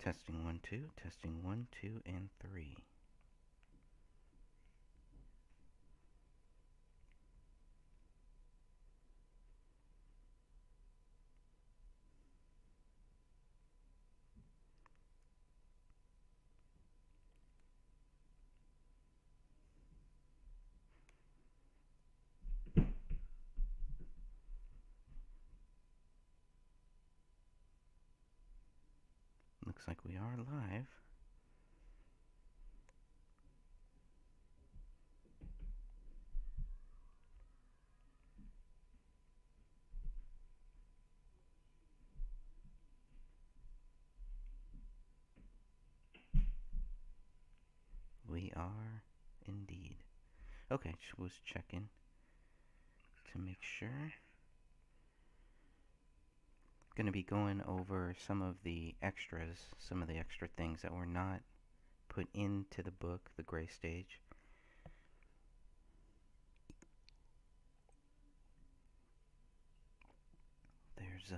Testing 1, 2, testing 1, 2, and 3. Looks like we are live. We are indeed. Okay, was checking to make sure. Going to be going over some of the extras, some of the extra things that were not put into the book, The Gray Stage. There's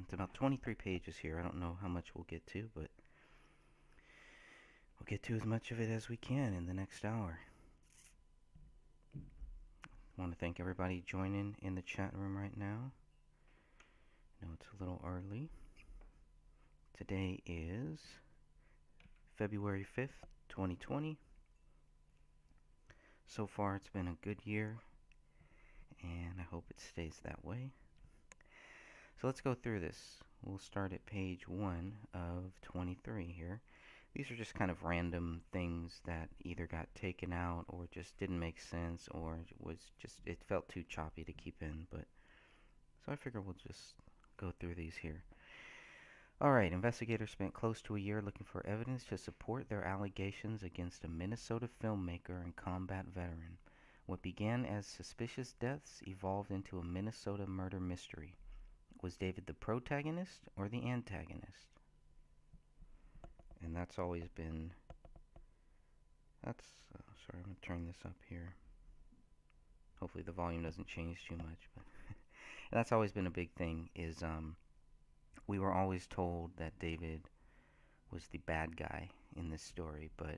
it's about 23 pages here. I don't know how much we'll get to, but we'll get to as much of it as we can in the next hour. I want to thank everybody joining in the chat room right now. I know it's a little early. Today is February 5th, 2020. So far it's been a good year, and I hope it stays that way. So let's go through this. We'll start at page 1 of 23 here. These are just kind of random things that either got taken out or just didn't make sense, or it felt too choppy to keep in, but so I figure we'll just go through these here. Alright, investigators spent close to a year looking for evidence to support their allegations against a Minnesota filmmaker and combat veteran. What began as suspicious deaths evolved into a Minnesota murder mystery. Was David the protagonist or the antagonist? And that's always been... sorry, I'm going to turn this up here. Hopefully the volume doesn't change too much. But that's always been a big thing, is we were always told that David was the bad guy in this story, but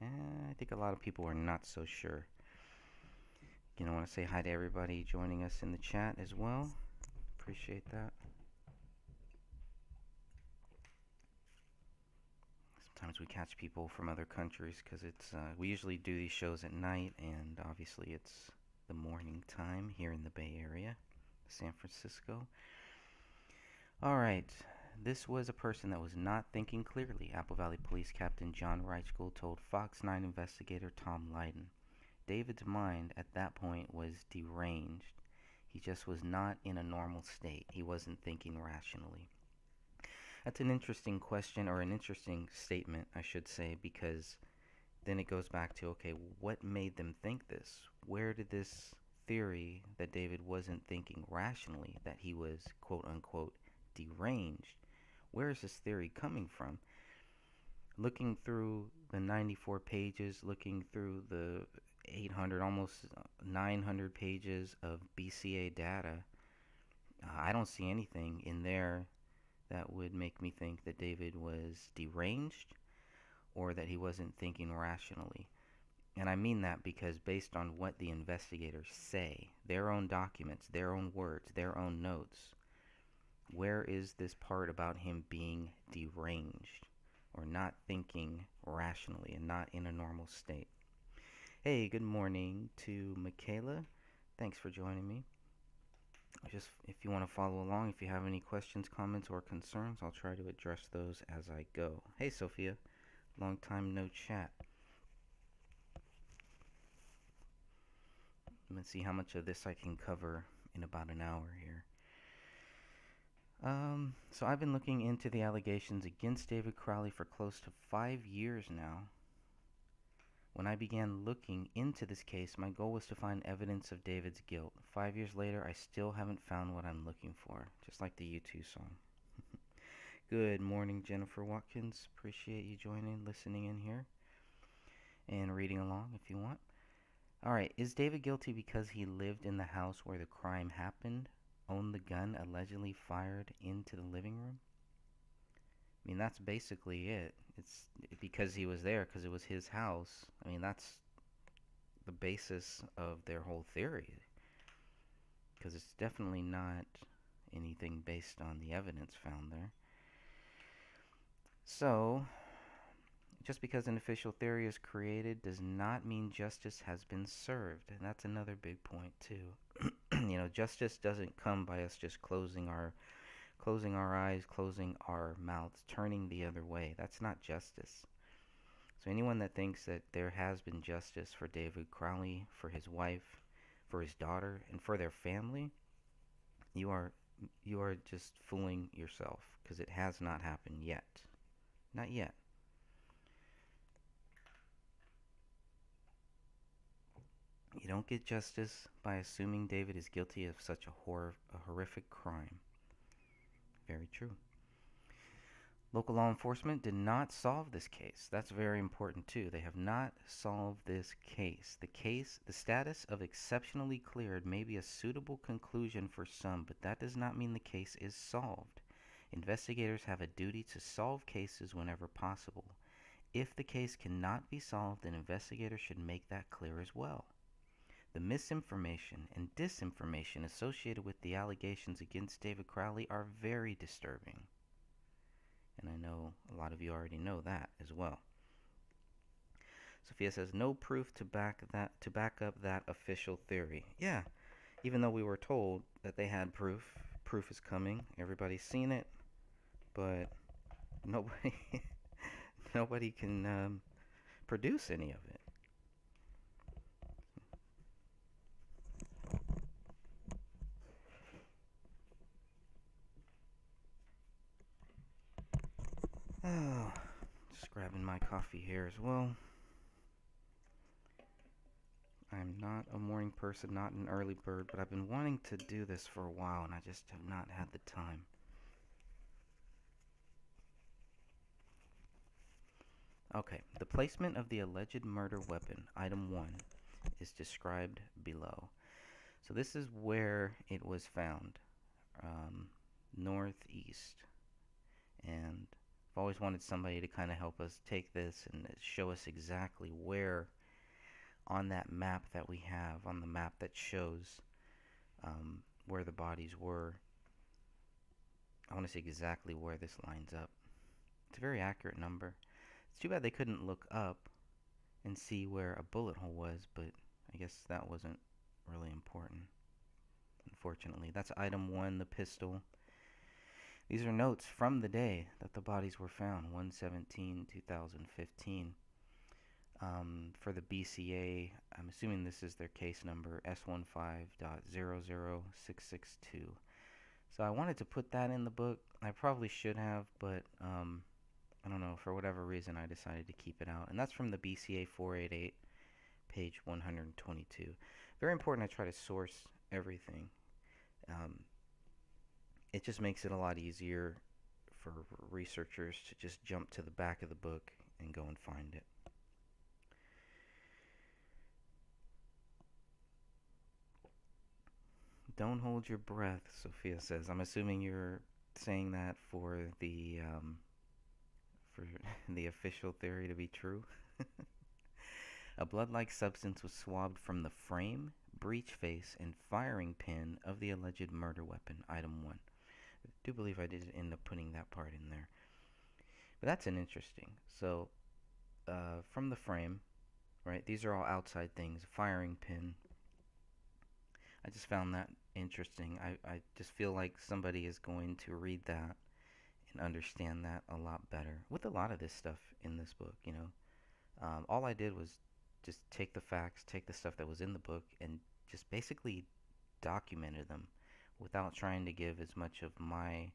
I think a lot of people are not so sure. I want to say hi to everybody joining us in the chat as well. Appreciate that. Sometimes we catch people from other countries because we usually do these shows at night, and obviously it's the morning time here in the Bay Area, San Francisco. Alright, this was a person that was not thinking clearly, Apple Valley Police Captain John Reichkuhl told Fox 9 investigator Tom Lydon. David's mind at that point was deranged. He just was not in a normal state. He wasn't thinking rationally. That's an interesting question, or an interesting statement, I should say, because then it goes back to, okay, what made them think this? Where did this theory that David wasn't thinking rationally, that he was, quote-unquote, deranged, where is this theory coming from? Looking through the 94 pages, looking through the 800, almost 900 pages of BCA data, I don't see anything in there that would make me think that David was deranged or that he wasn't thinking rationally. And I mean that because based on what the investigators say, their own documents, their own words, their own notes, where is this part about him being deranged or not thinking rationally and not in a normal state? Hey, good morning to Michaela. Thanks for joining me. Just if you want to follow along, if you have any questions, comments, or concerns, I'll try to address those as I go. Hey, Sophia. Long time no chat. Let's see how much of this I can cover in about an hour here. So I've been looking into the allegations against David Crowley for close to 5 years now. When I began looking into this case, my goal was to find evidence of David's guilt. 5 years later, I still haven't found what I'm looking for, just like the U2 song. Good morning, Jennifer Watkins. Appreciate you joining, listening in here, and reading along if you want. Alright, is David guilty because he lived in the house where the crime happened, owned the gun allegedly fired into the living room? I mean, that's basically it. It's because he was there, because it was his house. I mean, that's the basis of their whole theory. Because it's definitely not anything based on the evidence found there. So, just because an official theory is created does not mean justice has been served. And that's another big point, too. Justice doesn't come by us just closing our eyes, closing our mouths, turning the other way. That's not justice. So anyone that thinks that there has been justice for David Crowley, for his wife, for his daughter, and for their family, you are you are just fooling yourself, because it has not happened yet. Not yet. You don't get justice by assuming David is guilty of such a horrific crime. Very true. Local law enforcement did not solve this case. That's very important too. They have not solved this case. The status of exceptionally cleared may be a suitable conclusion for some, but that does not mean the case is solved. Investigators have a duty to solve cases whenever possible. If the case cannot be solved, then investigators should make that clear as well. The misinformation and disinformation associated with the allegations against David Crowley are very disturbing. And I know a lot of you already know that as well. Sophia says no proof to back up that official theory. Yeah, even though we were told that they had proof. Proof is coming. Everybody's seen it, but nobody nobody can produce any of it. Oh, just grabbing my coffee here as well. I'm not a morning person, not an early bird, but I've been wanting to do this for a while and I just have not had the time. Okay, the placement of the alleged murder weapon, item 1, is described below. So this is where it was found, northeast. And I've always wanted somebody to kind of help us take this and show us exactly where on that map that we have, on the map that shows where the bodies were. I want to see exactly where this lines up. It's a very accurate number. It's too bad they couldn't look up and see where a bullet hole was, but I guess that wasn't really important, unfortunately. That's item 1, the pistol. These are notes from the day that the bodies were found, 1/17/2015. For the BCA, I'm assuming this is their case number, S15.00662. So I wanted to put that in the book. I probably should have, but I don't know, for whatever reason I decided to keep it out. And that's from the BCA 488, page 122. Very important I try to source everything. It just makes it a lot easier for researchers to just jump to the back of the book and go and find it. Don't hold your breath, Sophia says. I'm assuming you're saying that for the official theory to be true. A blood-like substance was swabbed from the frame, breech face, and firing pin of the alleged murder weapon, item 1. I do believe I did end up putting that part in there. But that's an interesting. So, from the frame, right, these are all outside things. Firing pin. I just found that interesting. I just feel like somebody is going to read that and understand that a lot better. With a lot of this stuff in this book, all I did was just take the facts, take the stuff that was in the book, and just basically documented them without trying to give as much of my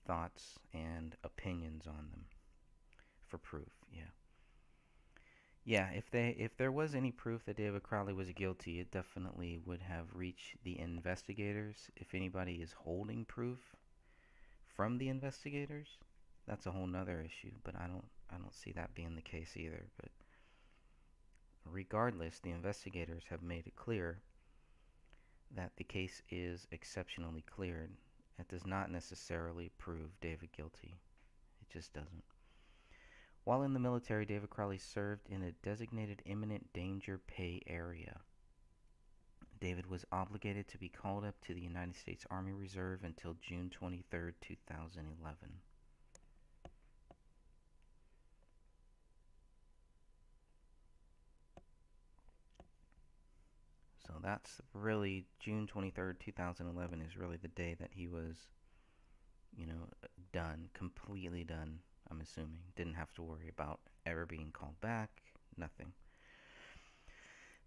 thoughts and opinions on them for proof. Yeah, if there was any proof that David Crowley was guilty, it definitely would have reached the investigators. If anybody is holding proof from the investigators, that's a whole nother issue, but I don't see that being the case either. But regardless, the investigators have made it clear that the case is exceptionally cleared. It does not necessarily prove David guilty. It just doesn't. While in the military, David Crowley served in a designated imminent danger pay area. David was obligated to be called up to the United States Army Reserve until June 23, 2011. So that's really June 23rd, 2011 is really the day that he was, done, completely done, I'm assuming. Didn't have to worry about ever being called back, nothing.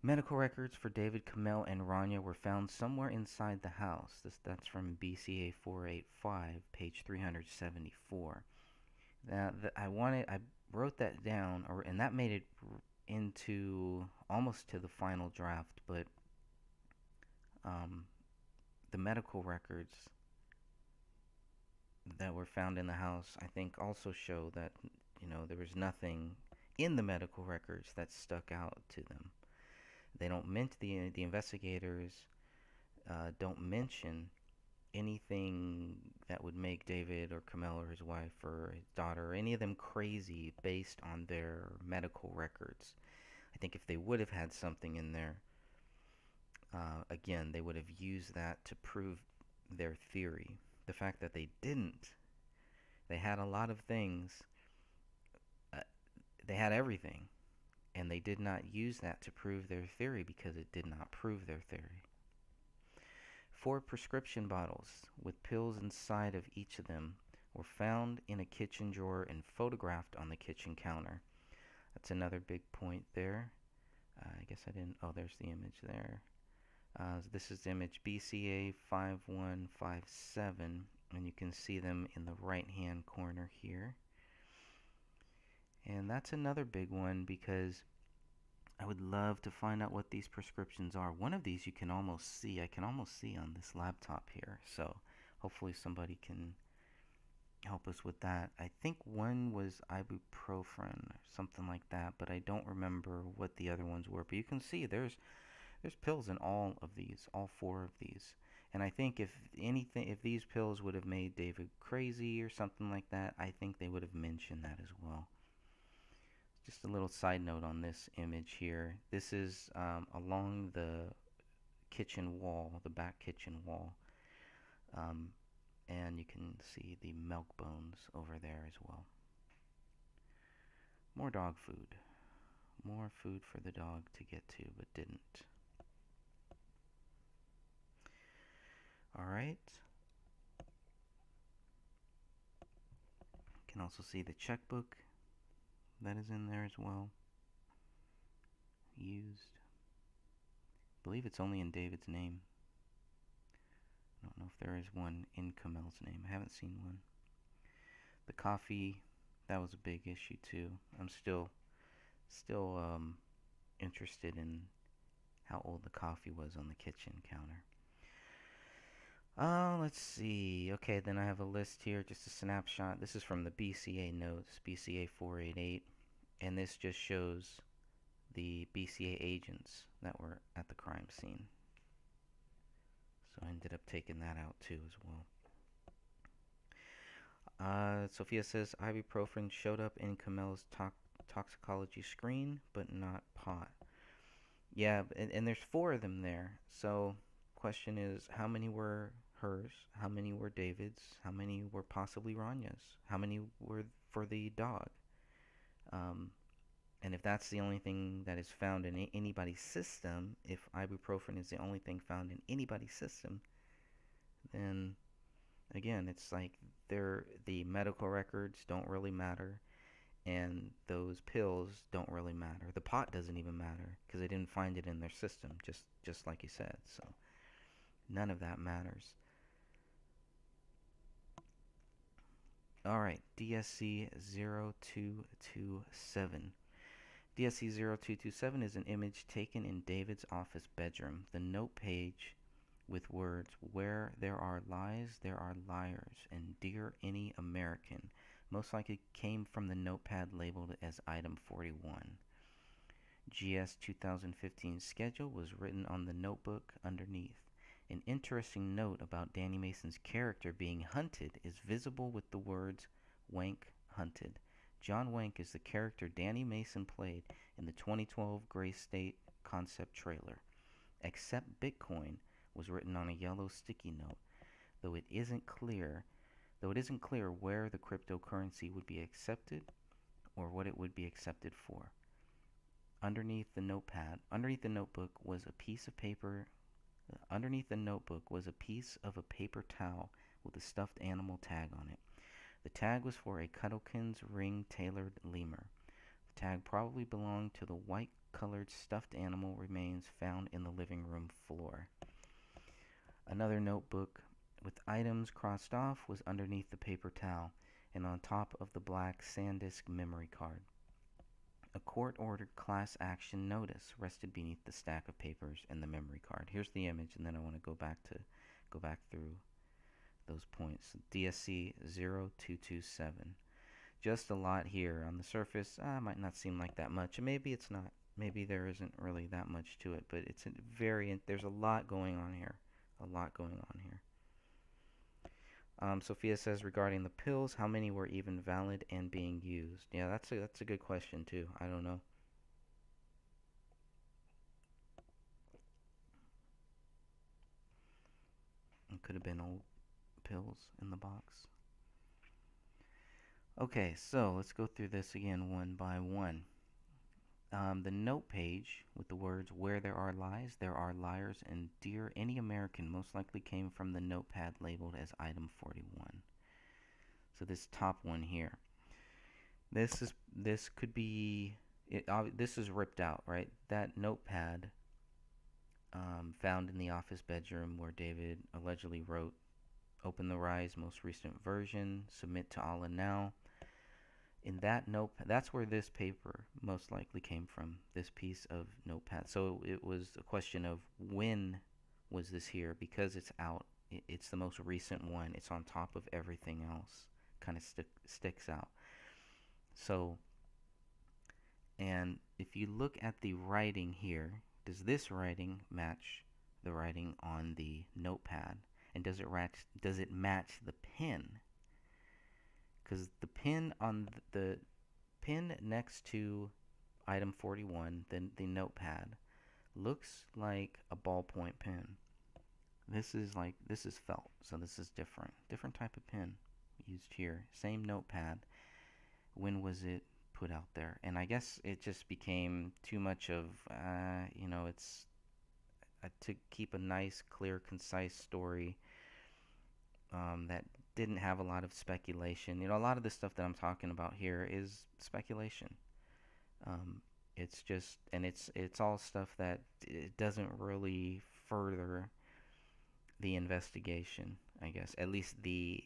Medical records for David, Kamel, and Rania were found somewhere inside the house. That's from BCA 485, page 374. Now, I wrote that down, and that made it into almost to the final draft, but um, the medical records that were found in the house, I think, also show that, there was nothing in the medical records that stuck out to them. They don't the investigators don't mention anything that would make David or Kamel or his wife or his daughter or any of them crazy based on their medical records. I think if they would have had something in there, again, they would have used that to prove their theory. The fact that they didn't, they had a lot of things, they had everything, and they did not use that to prove their theory because it did not prove their theory. 4 prescription bottles with pills inside of each of them were found in a kitchen drawer and photographed on the kitchen counter. That's another big point there. I guess I didn't. Oh, there's the image there. This is image BCA 5157, and you can see them in the right-hand corner here. And that's another big one because I would love to find out what these prescriptions are. One of these you can almost see. I can almost see on this laptop here. So hopefully somebody can help us with that. I think one was ibuprofen or something like that, but I don't remember what the other ones were. But you can see there's pills in all of these, all 4 of these. And I think if these pills would have made David crazy or something like that, I think they would have mentioned that as well. Just a little side note on this image here. This is along the kitchen wall, the back kitchen wall. And you can see the milk bones over there as well. More dog food. More food for the dog to get to, but didn't. Alright. You can also see the checkbook that is in there as well. Used. I believe it's only in David's name. I don't know if there is one in Kamel's name. I haven't seen one. The coffee, that was a big issue too. I'm still interested in how old the coffee was on the kitchen counter. Let's see. Okay, then I have a list here, just a snapshot. This is from the BCA notes, BCA 488, and this just shows the BCA agents that were at the crime scene. So I ended up taking that out too as well. Sophia says ibuprofen showed up in Kamel's toxicology screen, but not pot. Yeah, and there's 4 of them there. So question is, how many were hers? How many were David's? How many were possibly Rania's? How many were for the dog? And if that's the only thing that is found in anybody's system, if ibuprofen is the only thing found in anybody's system, then again, it's like the medical records don't really matter, and those pills don't really matter. The pot doesn't even matter because they didn't find it in their system, just like you said. So none of that matters. All right, DSC 0227. DSC 0227 is an image taken in David's office bedroom. The note page with words, "Where there are lies, there are liars," and "Dear any American," most likely came from the notepad labeled as Item 41. GS 2015 schedule was written on the notebook underneath. An interesting note about Danny Mason's character being hunted is visible with the words "Wank Hunted. John Wank is the character Danny Mason played in the 2012 Gray State concept trailer. Accept Bitcoin was written on a yellow sticky note, though it isn't clear where the cryptocurrency would be accepted or what it would be accepted for. Underneath the notebook was a piece of paper. Underneath the notebook was a piece of a paper towel with a stuffed animal tag on it. The tag was for a Cuddlekins ring-tailored lemur. The tag probably belonged to the white-colored stuffed animal remains found in the living room floor. Another notebook with items crossed off was underneath the paper towel and on top of the black SanDisk memory card. A court-ordered class action notice rested beneath the stack of papers and the memory card. Here's the image, and then I want to go back through those points. DSC 0227. Just a lot here. On the surface, might not seem like that much, and maybe it's not. Maybe there isn't really that much to it, but there's a lot going on here. Sophia says regarding the pills, how many were even valid and being used? Yeah, that's a good question too. I don't know. It could have been old pills in the box. Okay, so let's go through this again one by one. The note page with the words "Where there are lies, there are liars," and "Dear any American" most likely came from the notepad labeled as item 41. So this top one here. This could be this is ripped out, right? That notepad found in the office bedroom where David allegedly wrote, "Open the Rise most recent version, submit to Allah now." In that notepad, that's where this paper most likely came from, this piece of notepad. So it was a question of when was this here, because it's out. It's the most recent one. It's on top of everything else. Kind of sticks out. So, and if you look at the writing here, does this writing match the writing on the notepad? And does it match the pen? Because the pin on the pin next to item 41, the notepad, looks like a ballpoint pen. This is felt, so this is different type of pen used here. Same notepad. When was it put out there? And I guess it just became too much of, it's to keep a nice, clear, concise story that didn't have a lot of speculation. A lot of the stuff that I'm talking about here is speculation. It's just, and it's all stuff that it doesn't really further the investigation, I guess. At least the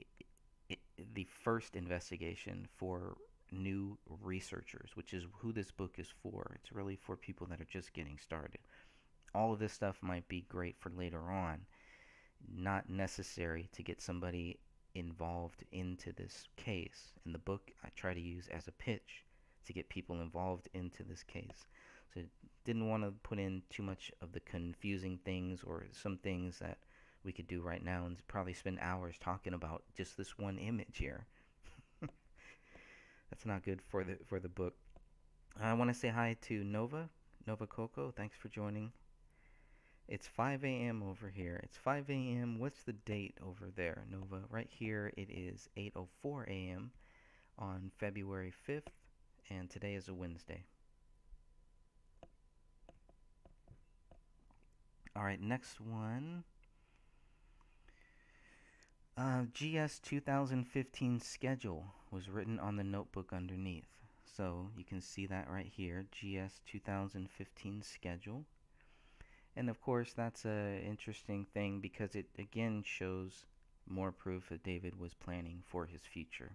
first investigation for new researchers, which is who this book is for. It's really for people that are just getting started. All of this stuff might be great for later on, not necessary to get somebody involved into this case. In the book, I try to use as a pitch to get people involved into this case. So didn't want to put in too much of the confusing things or some things that we could do right now and probably spend hours talking about just this one image here. That's not good for the book. I want to say hi to Nova Coco. Thanks for joining. It's 5 a.m. over here. It's 5 a.m. What's the date over there, Nova? Right here it is 8:04 a.m. on February 5th, and today is a Wednesday. All right, next one. GS 2015 schedule was written on the notebook underneath. So you can see that right here, GS 2015 schedule. And of course, that's an interesting thing because it again shows more proof that David was planning for his future.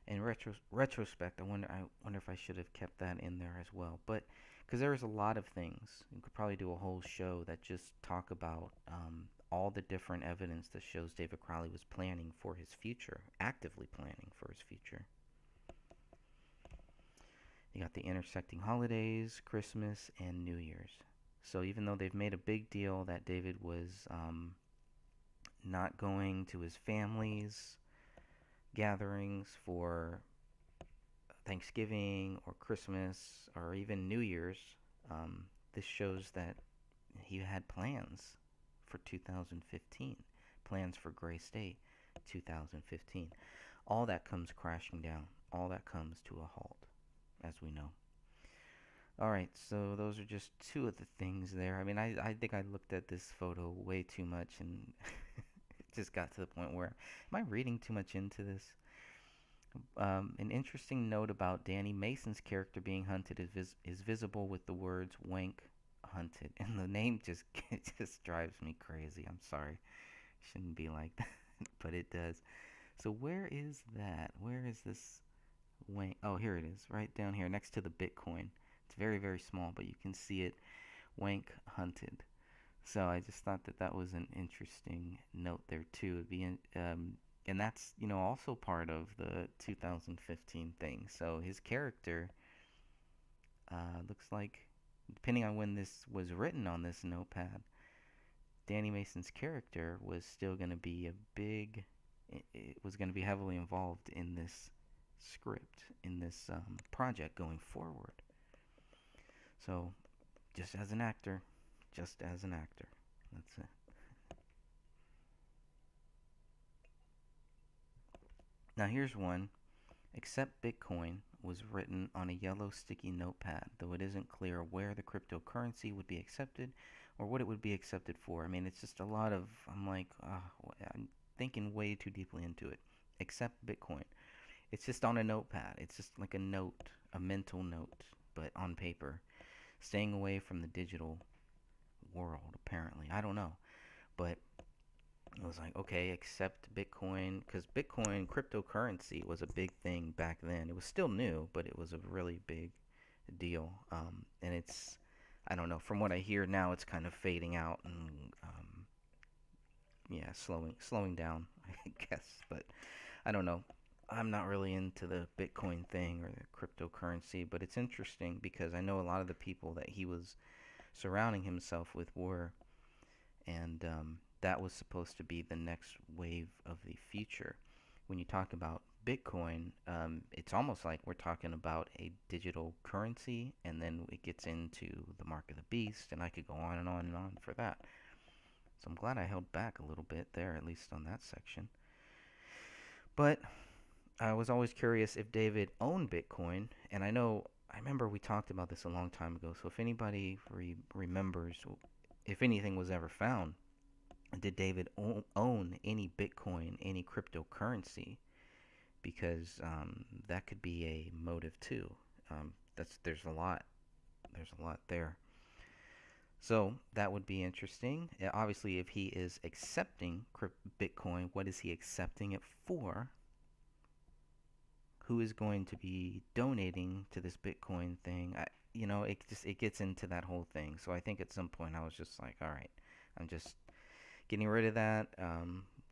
In retrospect, I wonder if I should have kept that in there as well. But because there's a lot of things, you could probably do a whole show that just talk about all the different evidence that shows David Crowley was planning for his future, actively planning for his future. You got the intersecting holidays, Christmas, and New Year's. So even though they've made a big deal that David was not going to his family's gatherings for Thanksgiving or Christmas or even New Year's, this shows that he had plans for 2015, plans for Gray State 2015. All that comes crashing down. All that comes to a halt, as we know. All right, so those are just two of the things there. I mean, I think I looked at this photo way too much and it just got to the point where, am I reading too much into this? An interesting note about Danny Mason's character being hunted is visible with the words "wank hunted," and the name just it just drives me crazy. I'm sorry, shouldn't be like that, but it does. So where is that? Where is this wank? Oh, here it is, right down here next to the Bitcoin. It's very very small, but you can see it. Wank hunted. So I just thought that that was an interesting note there too. And that's also part of the 2015 thing. So his character looks like, depending on when this was written on this notepad, Danny Mason's character was still going to be it was going to be heavily involved in this script, in this project going forward. So just as an actor, just as an actor. That's it. Now here's one. Accept Bitcoin was written on a yellow sticky notepad, though it isn't clear where the cryptocurrency would be accepted or what it would be accepted for. I mean, it's just a lot of, I'm like, I'm thinking way too deeply into it. Accept Bitcoin. It's just on a notepad. It's just like a note, a mental note, but on paper. Staying away from the digital world, apparently. I don't know. But it was like, okay, accept Bitcoin, because Bitcoin cryptocurrency was a big thing back then. It was still new, but it was a really big deal. And it's, I don't know, from what I hear now, it's kind of fading out and, yeah, slowing down, I guess. But I don't know. I'm not really into the Bitcoin thing or the cryptocurrency, but it's interesting because I know a lot of the people that he was surrounding himself with were, and that was supposed to be the next wave of the future. When you talk about Bitcoin, it's almost like we're talking about a digital currency, and then it gets into the mark of the beast, and I could go on and on and on for that. So I'm glad I held back a little bit there, at least on that section. But I was always curious if David owned Bitcoin, and I remember we talked about this a long time ago. So if anybody remembers, if anything was ever found, did David own any Bitcoin, any cryptocurrency? Because that could be a motive too. There's a lot there. So that would be interesting. Obviously, if he is accepting Bitcoin, what is he accepting it for? Who is going to be donating to this Bitcoin thing? It gets into that whole thing. So I think at some point I was just like, all right, I'm just getting rid of that.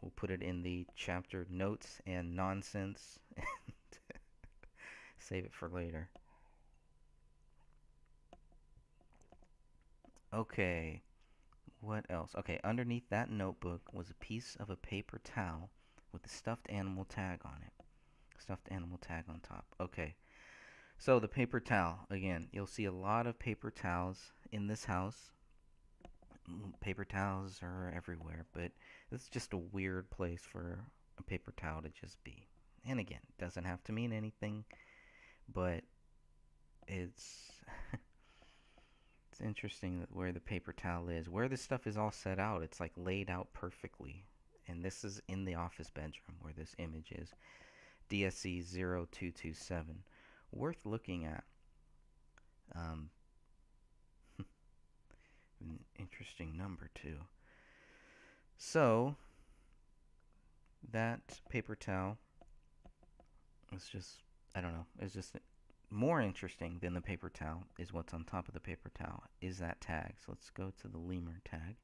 We'll put it in the chapter notes and nonsense and save it for later. Okay, what else? Okay, underneath that notebook was a piece of a paper towel with a stuffed animal tag on it. Stuffed animal tag on top. Okay, so the paper towel. Again, you'll see a lot of paper towels in this house. Paper towels are everywhere, but this is just a weird place for a paper towel to just be. And again, it doesn't have to mean anything, but it's it's interesting that where the paper towel is, where this stuff is all set out. It's like laid out perfectly, and this is in the office bedroom where this image is. DSC 0227, worth looking at. Um, an interesting number too. So that paper towel is just, I don't know, it's just more interesting than the paper towel is what's on top of the paper towel is that tag. So let's go to the lemur tag.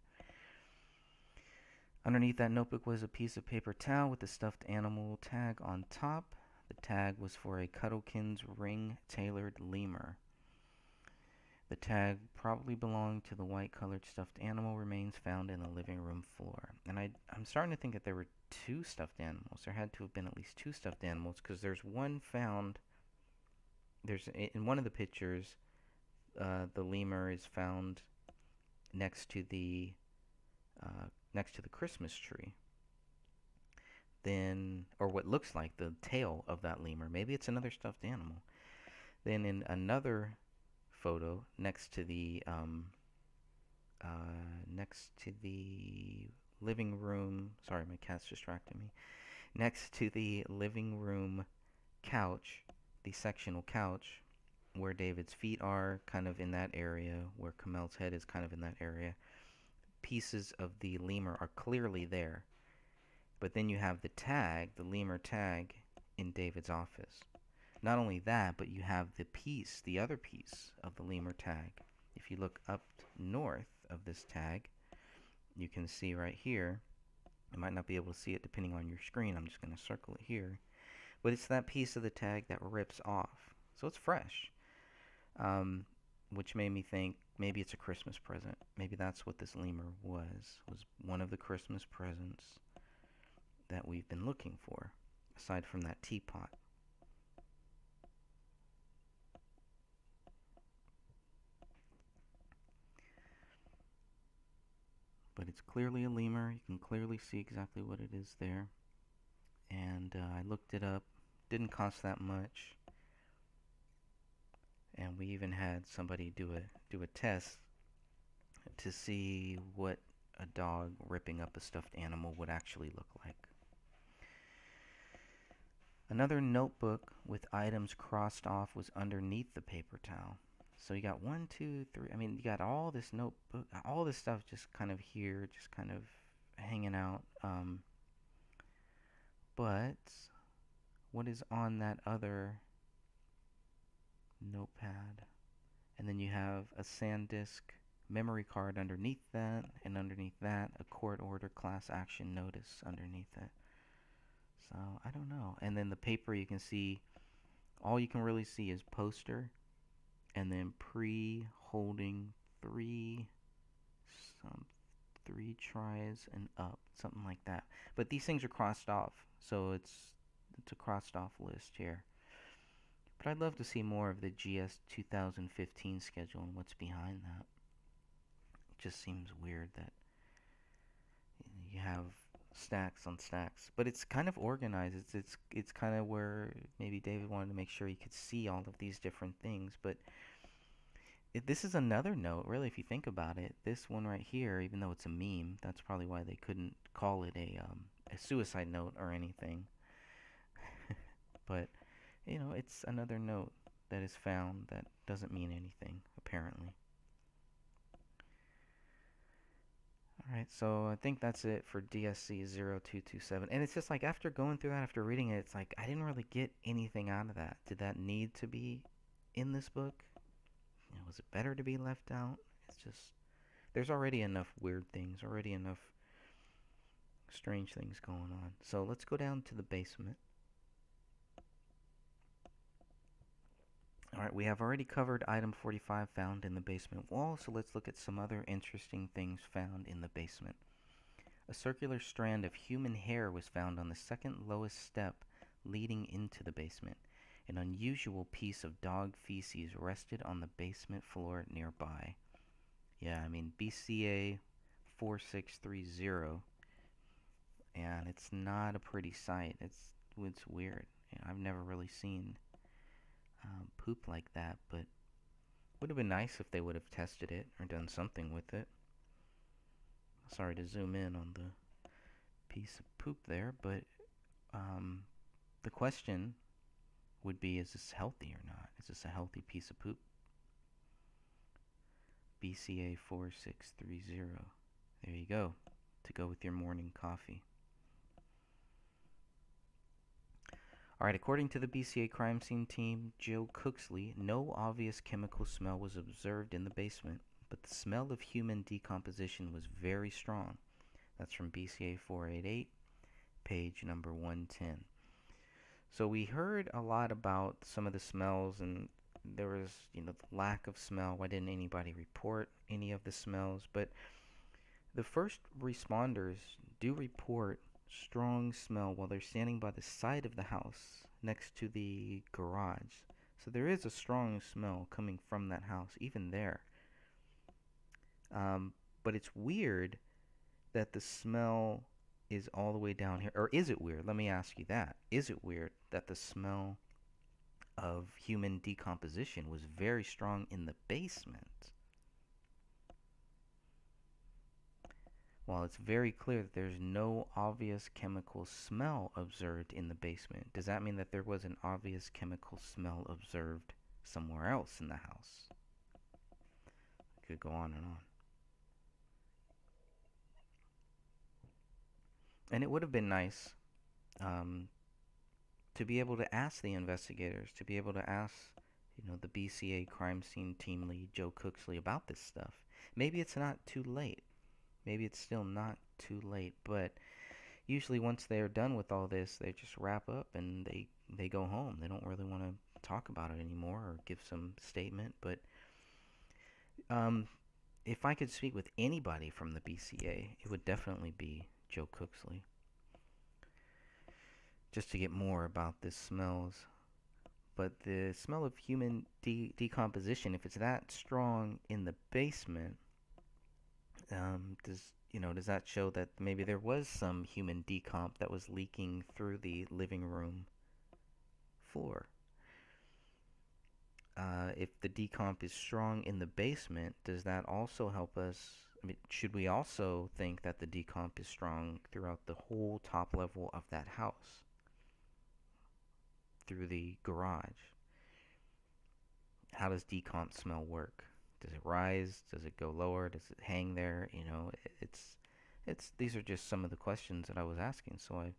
Underneath that notebook was a piece of paper towel with the stuffed animal tag on top. The tag was for a Cuddlekins ring-tailored lemur. The tag probably belonged to the white-colored stuffed animal remains found in the living room floor. And I'm starting to think that there were two stuffed animals. There had to have been at least two stuffed animals because there's one found in one of the pictures, the lemur is found next to the Christmas tree. Then, or what looks like the tail of that lemur. Maybe it's another stuffed animal. Then in another photo next to the living room. Sorry, my cat's distracting me. Next to the living room couch, the sectional couch, where David's feet are, kind of in that area, where Kamel's head is kind of in that area, pieces of the lemur are clearly there. But then you have the tag, the lemur tag, in David's office. Not only that, but you have the other piece of the lemur tag. If you look up north of this tag, you can see right here. You might not be able to see it depending on your screen. I'm just going to circle it here. But it's that piece of the tag that rips off. So it's fresh. Which made me think maybe it's a Christmas present. Maybe that's what this lemur was one of the Christmas presents that we've been looking for, aside from that teapot. But it's clearly a lemur. You can clearly see exactly what it is there. And I looked it up. Didn't cost that much. And we even had somebody do a test to see what a dog ripping up a stuffed animal would actually look like. Another notebook with items crossed off was underneath the paper towel. So you got 1, 2, 3. I mean, you got all this notebook, all this stuff just kind of here, just kind of hanging out. But what is on that other notepad? And then you have a SanDisk memory card underneath that, and underneath that, a court order class action notice underneath it. So, I don't know. And then the paper, you can see, all you can really see is poster, and then pre-holding 3 tries and up, something like that. But these things are crossed off, so it's a crossed off list here. But I'd love to see more of the GS 2015 schedule and what's behind that. It just seems weird that you have stacks on stacks, but it's kind of organized. It's kind of where maybe David wanted to make sure he could see all of these different things. But this is another note, really, if you think about it. This one right here, even though it's a meme, that's probably why they couldn't call it a suicide note or anything. But it's another note that is found that doesn't mean anything, apparently. Alright, so I think that's it for DSC 0227. And it's just like, after going through that, after reading it, it's like, I didn't really get anything out of that. Did that need to be in this book? Was it better to be left out? It's just, there's already enough weird things, already enough strange things going on. So let's go down to the basement. Alright, we have already covered item 45 found in the basement wall, so let's look at some other interesting things found in the basement. A circular strand of human hair was found on the second lowest step leading into the basement. An unusual piece of dog feces rested on the basement floor nearby. Yeah, I mean, BCA 4630, and it's not a pretty sight. It's weird. I've never really seen poop like that, but would have been nice if they would have tested it or done something with it. Sorry to zoom in on the piece of poop there, but the question would be, is this healthy or not? Is this a healthy piece of poop? BCA 4630. There you go, to go with your morning coffee. Alright, according to the BCA crime scene team, Joe Cooksley, no obvious chemical smell was observed in the basement, but the smell of human decomposition was very strong. That's from BCA 488, page number 110. So we heard a lot about some of the smells, and there was, the lack of smell. Why didn't anybody report any of the smells? But the first responders do report strong smell while they're standing by the side of the house next to the garage. So there is a strong smell coming from that house, even there. Um, but it's weird that the smell is all the way down here. Or is it weird? Let me ask you that. Is it weird that the smell of human decomposition was very strong in the basement, while it's very clear that there's no obvious chemical smell observed in the basement? Does that mean that there was an obvious chemical smell observed somewhere else in the house? Could go on and on. And it would have been nice, um, to be able to ask the investigators, to be able to ask, the BCA crime scene team lead, Joe Cooksley, about this stuff. Maybe it's not too late. Maybe it's still not too late, but usually once they're done with all this, they just wrap up and they go home. They don't really want to talk about it anymore or give some statement. But um, if I could speak with anybody from the BCA, it would definitely be Joe Cooksley, just to get more about this smells. But the smell of human decomposition, if it's that strong in the basement, does that show that maybe there was some human decomp that was leaking through the living room floor? If the decomp is strong in the basement, does that also help us? I mean, should we also think that the decomp is strong throughout the whole top level of that house, through the garage? How does decomp smell work? Does it rise? Does it go lower? Does it hang there? It's these are just some of the questions that I was asking, so I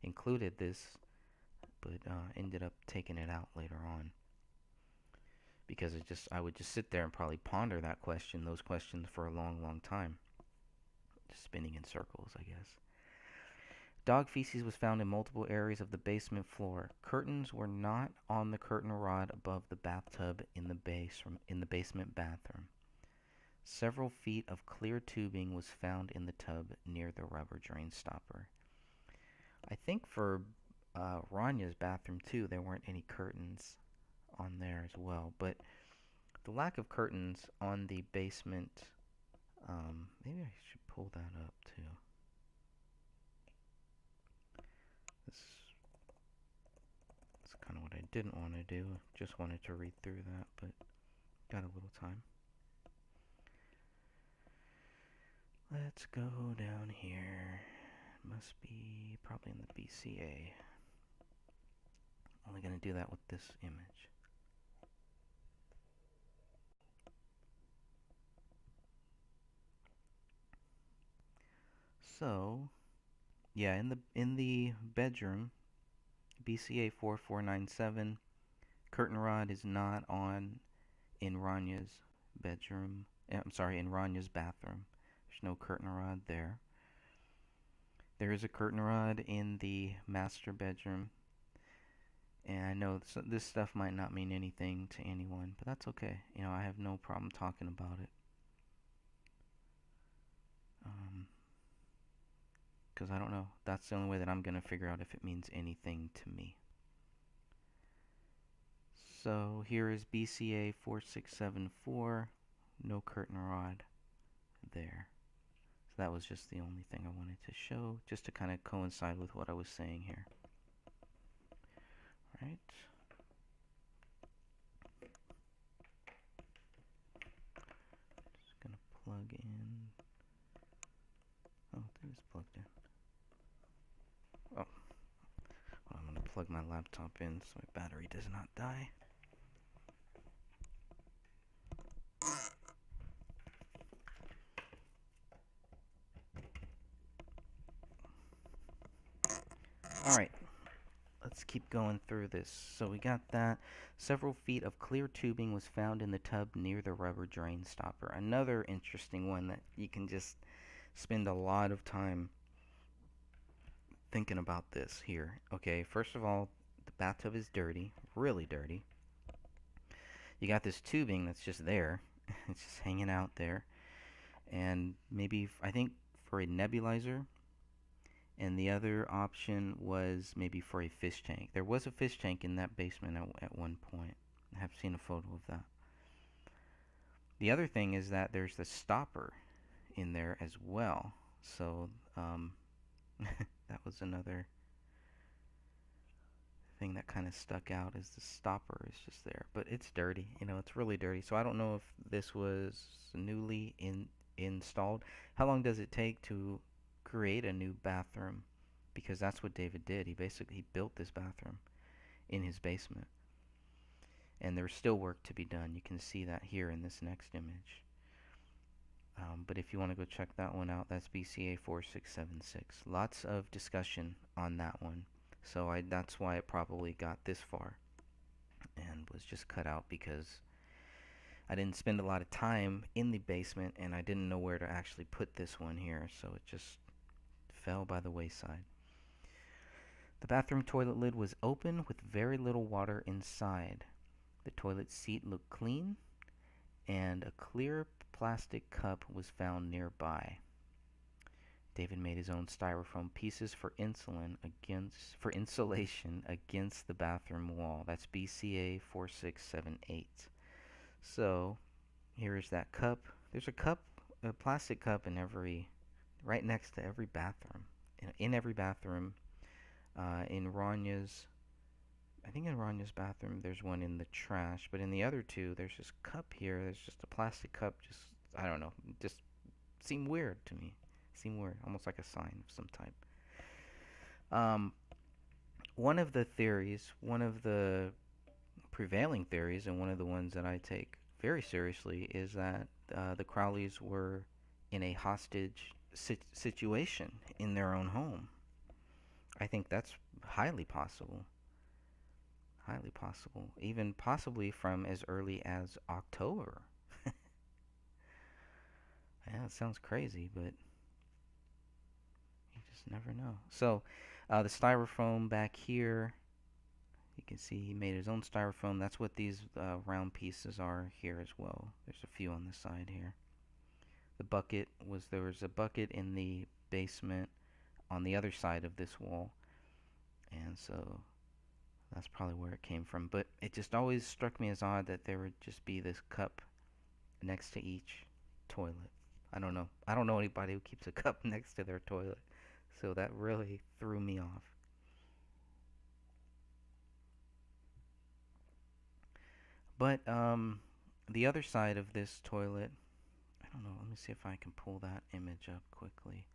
included this, but ended up taking it out later on because I would just sit there and probably ponder those questions for a long, long time, just spinning in circles, I guess. Dog feces was found in multiple areas of the basement floor. Curtains were not on the curtain rod above the bathtub in the basement bathroom. Several feet of clear tubing was found in the tub near the rubber drain stopper. I think for Ranya's bathroom too, there weren't any curtains on there as well. But the lack of curtains on the basement, maybe I should pull that up too. That's kind of what I didn't want to do. Just wanted to read through that, but got a little time. Let's go down here. Must be probably in the BCA. Only going to do that with this image. So, yeah, in the bedroom, BCA 4497, curtain rod is not on in Ranya's bedroom. I'm sorry, in Ranya's bathroom. There's no curtain rod there. There is a curtain rod in the master bedroom. And I know this stuff might not mean anything to anyone, but that's okay. I have no problem talking about it. Because I don't know. That's the only way that I'm going to figure out if it means anything to me. So here is BCA 4674. No curtain rod there. So that was just the only thing I wanted to show, just to kind of coincide with what I was saying here. Right. Just gonna plug in. Oh, it is plugged in. Oh, well, I'm gonna plug my laptop in so my battery does not die. Alright, let's keep going through this. So we got that. Several feet of clear tubing was found in the tub near the rubber drain stopper. Another interesting one that you can just spend a lot of time thinking about this here. Okay, first of all, the bathtub is dirty, really dirty. You got this tubing that's just there. It's just hanging out there. And maybe, I think, for a nebulizer. And the other option was maybe for a fish tank. There was a fish tank in that basement at one point. I have seen a photo of that. The other thing is that there's the stopper in there as well. So that was another thing that kind of stuck out, is the stopper is just there, but it's dirty. It's really dirty. So I don't know if this was newly installed. How long does it take to create a new bathroom? Because that's what David did. He built this bathroom in his basement, and there's still work to be done. You can see that here in this next image. But if you want to go check that one out, that's BCA 4676. Lots of discussion on that one. So that's why it probably got this far and was just cut out, because I didn't spend a lot of time in the basement and I didn't know where to actually put this one here, so it just fell by the wayside. The bathroom toilet lid was open with very little water inside. The toilet seat looked clean, and a clear plastic cup was found nearby. David made his own styrofoam pieces for insulation against the bathroom wall. That's BCA 4678. So here is that cup. There's a plastic cup right next to every bathroom. In every bathroom. I think in Ranya's bathroom there's one in the trash, but in the other two there's this cup here. There's just a plastic cup. I don't know. Just seemed weird to me. Seemed weird, almost like a sign of some type. One of the prevailing theories, and one of the ones that I take very seriously, is that the Crowleys were in a hostage situation in their own home. I think that's highly possible. Highly possible. Even possibly from as early as October. Yeah, it sounds crazy, but you just never know. So, the styrofoam back here, you can see he made his own styrofoam. That's what these round pieces are here as well. There's a few on the side here. There was a bucket in the basement on the other side of this wall, and so that's probably where it came from. But it just always struck me as odd that there would just be this cup next to each toilet. I don't know. I don't know anybody who keeps a cup next to their toilet. So that really threw me off. But the other side of this toilet, I don't know. Let me see if I can pull that image up quickly,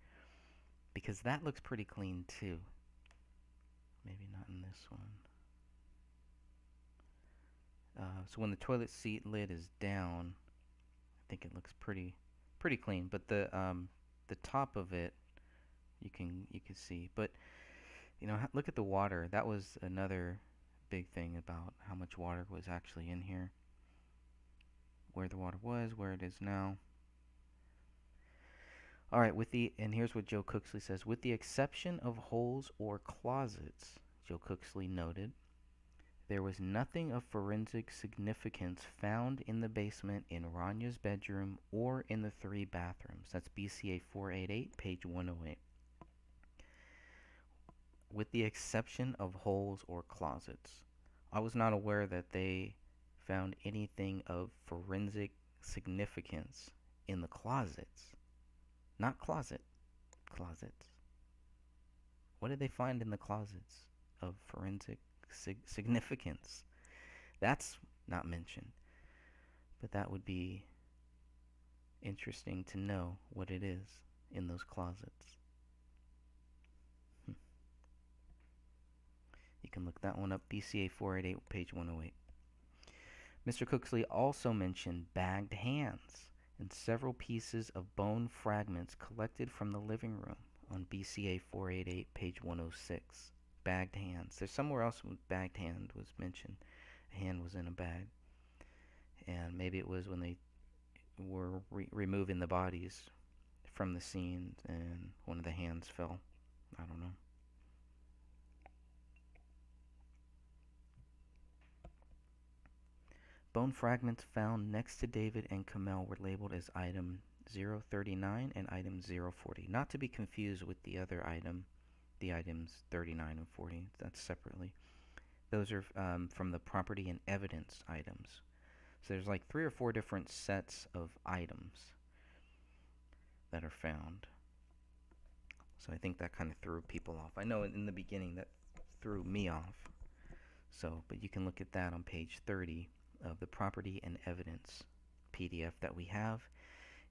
because that looks pretty clean too. Maybe not in this one. So when the toilet seat lid is down, I think it looks pretty clean. But the top of it, you can see. But look at the water. That was another big thing about how much water was actually in here. Where the water was, where it is now. All right, and here's what Joe Cooksley says. With the exception of holes or closets, Joe Cooksley noted, there was nothing of forensic significance found in the basement, in Ranya's bedroom, or in the 3 bathrooms. That's BCA 488, page 108. With the exception of holes or closets. I was not aware that they found anything of forensic significance in the closets. Not closets. What did they find in the closets of forensic significance? That's not mentioned. But that would be interesting to know what it is in those closets. You can look that one up, BCA 488, page 108. Mr. Cooksley also mentioned bagged hands and several pieces of bone fragments collected from the living room on BCA 488, page 106. Bagged hands. There's somewhere else where bagged hand was mentioned. A hand was in a bag. And maybe it was when they were removing the bodies from the scene and one of the hands fell. I don't know. Bone fragments found next to David and Kamel were labeled as item 039 and item 040. Not to be confused with the other item, the items 39 and 40. That's separately. Those are from the property and evidence items. So there's like 3 or 4 different sets of items that are found. So I think that kind of threw people off. I know in the beginning that threw me off. So, but you can look at that on page 30 of the property and evidence PDF that we have.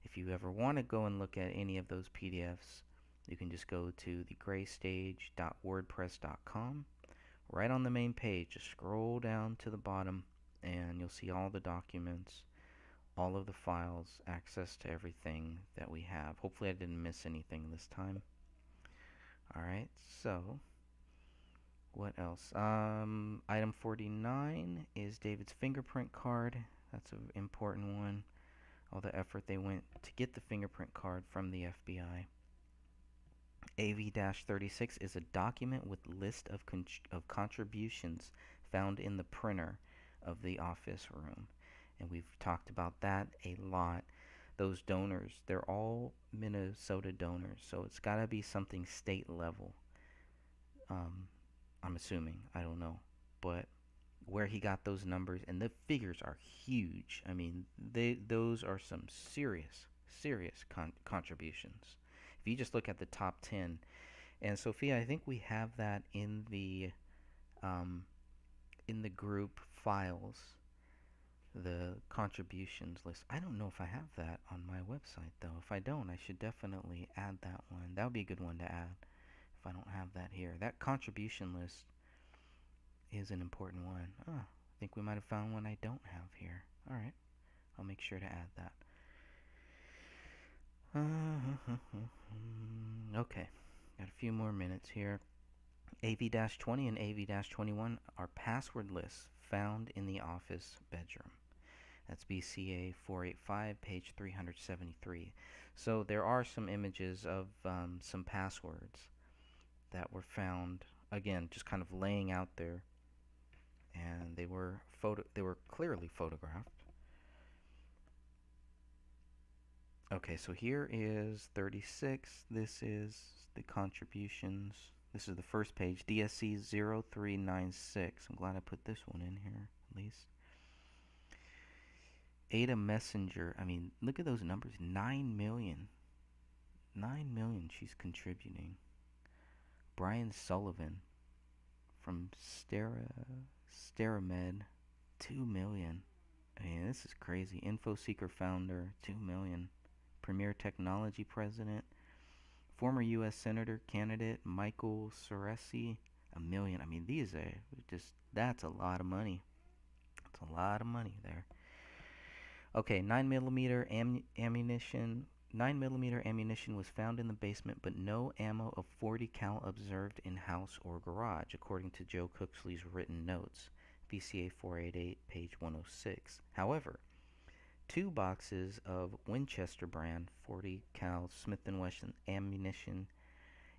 If you ever want to go and look at any of those PDFs, you can just go to thegraystage.wordpress.com. Right on the main page, just scroll down to the bottom and you'll see all the documents, all of the files, access to everything that we have. Hopefully I didn't miss anything this time. Alright, so what else? Item 49 is David's fingerprint card. That's an important one. All the effort they went to get the fingerprint card from the FBI. AV-36 is a document with list of contributions found in the printer of the office room. And we've talked about that a lot. Those donors, they're all Minnesota donors, so it's got to be something state level. I'm assuming. I don't know. But where he got those numbers, and the figures are huge. I mean, those are some serious contributions. If you just look at the top 10, and Sophia, I think we have that in the group files, the contributions list. I don't know if I have that on my website though. If I don't, I should definitely add that one. That would be a good one to add if I don't have that here. That contribution list is an important one. Oh, I think we might have found one I don't have here. Alright, I'll make sure to add that. Okay, got a few more minutes here. AV-20 and AV-21 are password lists found in the office bedroom. That's BCA 485, page 373. So there are some images of some passwords that were found, again, just kind of laying out there, and they were clearly photographed. Okay, so here is 36. This is the contributions. This is the first page, DSC 0396. I'm glad I put this one in here, at least. Ada Messenger. I mean, look at those numbers. 9 million. 9 million she's contributing. Brian Sullivan from Steramed. 2 million. I mean, this is crazy. InfoSeeker founder. 2 million. Premier Technology president. Former U.S. Senator candidate Michael Ceresi. 1 million. I mean, these are just, that's a lot of money. That's a lot of money there. Okay, 9mm ammunition. 9mm ammunition was found in the basement, but no ammo of .40 cal observed in house or garage, according to Joe Cooksley's written notes. VCA 488, page 106. However, 2 boxes of Winchester brand .40 cal Smith & Wesson ammunition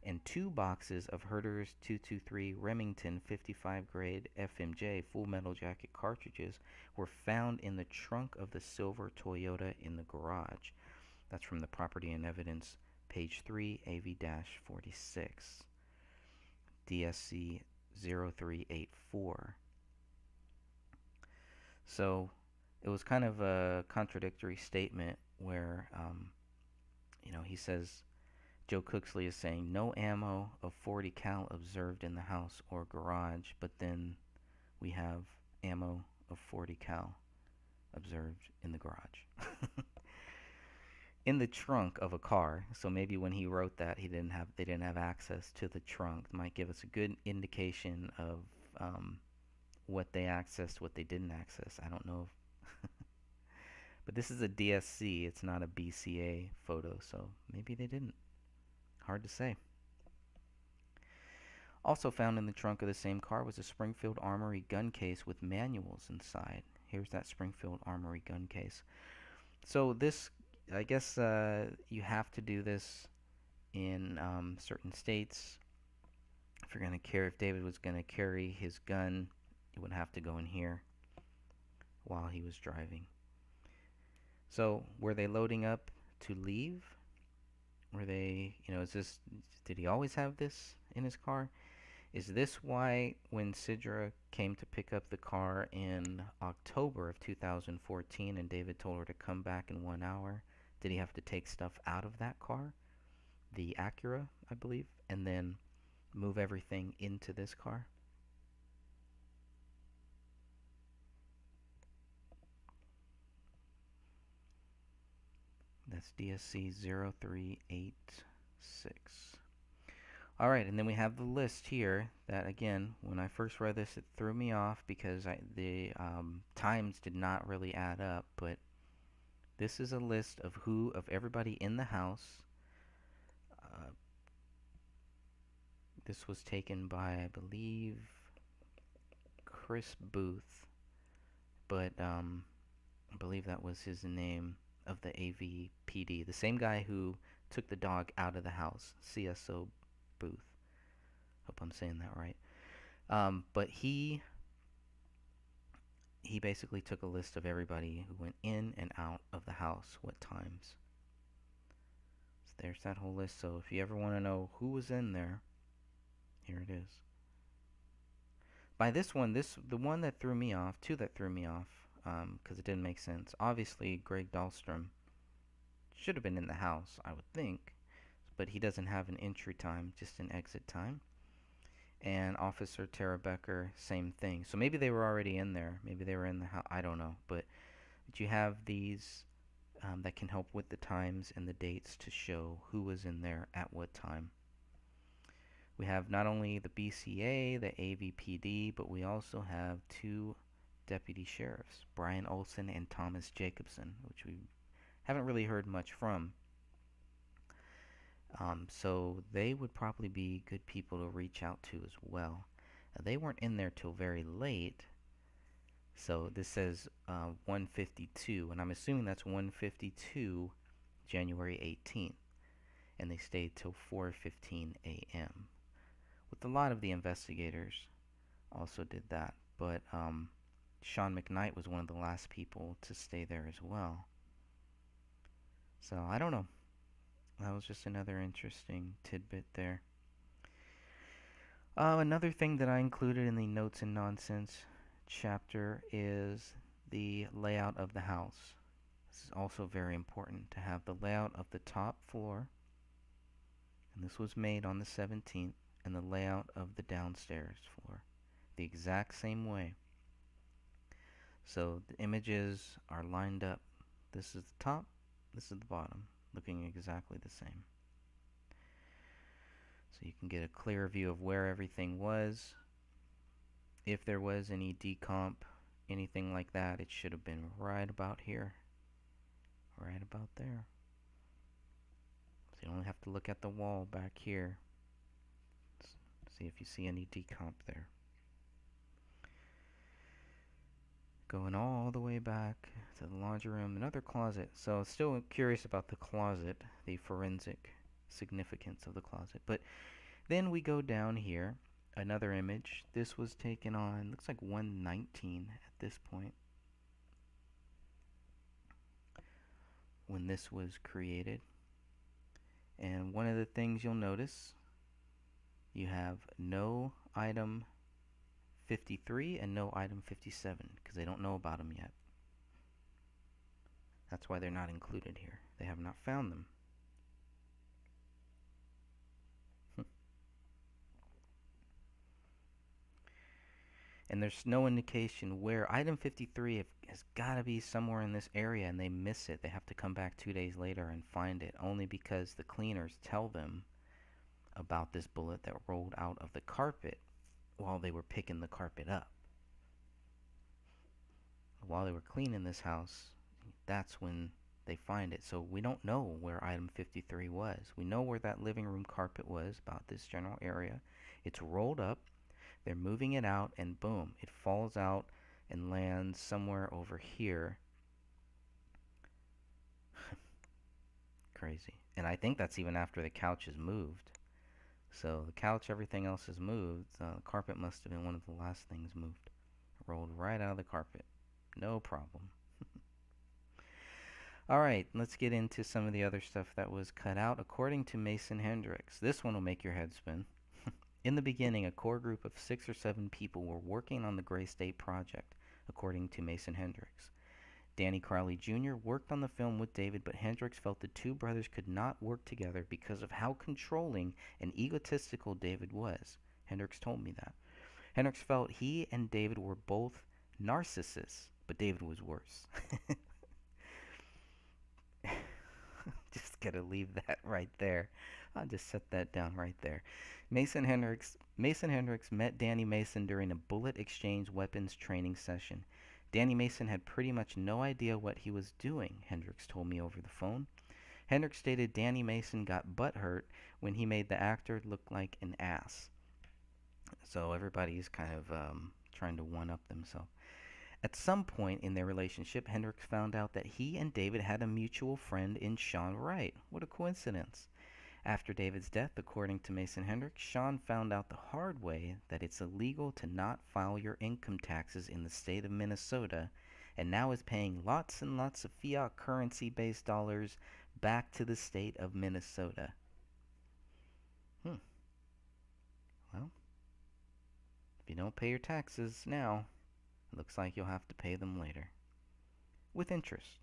and 2 boxes of Herter's 223 Remington 55 grade FMJ full metal jacket cartridges were found in the trunk of the silver Toyota in the garage. That's from the property and evidence, page 3, AV-46, DSC 0384. So it was kind of a contradictory statement where, he says, Joe Cooksley is saying no ammo of .40 cal observed in the house or garage, but then we have ammo of .40 cal observed in the garage. In the trunk of a car. So maybe when he wrote that, they didn't have access to the trunk. It might give us a good indication of what they accessed, what they didn't access. I don't know if but this is a DSC, it's not a BCA photo, so maybe they didn't. Hard to say. Also found in the trunk of the same car was a Springfield Armory gun case with manuals inside. Here's that Springfield Armory gun case. So this, I guess you have to do this in certain states. If you're going to carry, if David was going to carry his gun, it would have to go in here while he was driving. So were they loading up to leave? Were they, did he always have this in his car? Is this why when Sidra came to pick up the car in October of 2014 and David told her to come back in 1 hour, did he have to take stuff out of that car, the Acura, I believe, and then move everything into this car? That's DSC 0386. All right, and then we have the list here that, again, when I first read this, it threw me off because the times did not really add up. But this is a list of everybody in the house. Uh, this was taken by, I believe, Chris Booth, but I believe that was his name, of the AVPD, the same guy who took the dog out of the house, CSO Booth. Hope I'm saying that right. But he basically took a list of everybody who went in and out of the house, what times. So there's that whole list. So if you ever want to know who was in there, here it is. By this one, the one that threw me off, two that threw me off, because it didn't make sense. Obviously, Greg Dahlstrom should have been in the house, I would think, but he doesn't have an entry time, just an exit time. And Officer Tara Becker, same thing. So maybe they were already in there. Maybe they were in the house. I don't know. But you have these that can help with the times and the dates to show who was in there at what time. We have not only the BCA, the AVPD, but we also have two deputy sheriffs, Brian Olson and Thomas Jacobson, which we haven't really heard much from. So they would probably be good people to reach out to as well. They weren't in there till very late. So this says 1:52, and I'm assuming that's 1:52 January 18th, and they stayed till 4:15 a.m. With a lot of the investigators also did that, but Sean McKnight was one of the last people to stay there as well. So I don't know. That was just another interesting tidbit there. Another thing that I included in the Notes and Nonsense chapter is the layout of the house. This is also very important to have the layout of the top floor, and this was made on the 17th, and the layout of the downstairs floor the exact same way. So the images are lined up. This is the top, this is the bottom, looking exactly the same. So you can get a clear view of where everything was. If there was any decomp, anything like that, it should have been right about here. Right about there. So you only have to look at the wall back here. See if you see any decomp there. Going all the way back to the laundry room, another closet. So still curious about the closet, the forensic significance of the closet. But then we go down here, another image. This was taken on, looks like 119 at this point, when this was created. And one of the things you'll notice, you have no item 53 and no item 57, because they don't know about them yet. That's why they're not included here. They have not found them. And there's no indication where. Item 53 has got to be somewhere in this area, and they miss it. They have to come back 2 days later and find it, only because the cleaners tell them about this bullet that rolled out of the carpet while they were picking the carpet up. While they were cleaning this house, that's when they find it. So we don't know where item 53 was. We know where that living room carpet was, about this general area. It's rolled up. They're moving it out, and boom, it falls out and lands somewhere over here. Crazy. And I think that's even after the couch is moved. So the couch, everything else is moved. The carpet must have been one of the last things moved. Rolled right out of the carpet. No problem. Alright, let's get into some of the other stuff that was cut out. According to Mason Hendricks, this one will make your head spin. In the beginning, a core group of 6 or 7 people were working on the Gray State project, according to Mason Hendricks. Danny Crowley Jr. worked on the film with David, but Hendricks felt the two brothers could not work together because of how controlling and egotistical David was. Hendricks told me that. Hendricks felt he and David were both narcissists, but David was worse. Just gotta leave that right there. I'll just set that down right there. Mason Hendricks met Danny Mason during a bullet exchange weapons training session. Danny Mason had pretty much no idea what he was doing, Hendricks told me over the phone. Hendricks stated Danny Mason got butthurt when he made the actor look like an ass. So everybody's kind of trying to one-up themselves. At some point in their relationship, Hendricks found out that he and David had a mutual friend in Sean Wright. What a coincidence. After David's death, according to Mason Hendricks, Sean found out the hard way that it's illegal to not file your income taxes in the state of Minnesota, and now is paying lots and lots of fiat currency-based dollars back to the state of Minnesota. Well, if you don't pay your taxes now, it looks like you'll have to pay them later. With interest.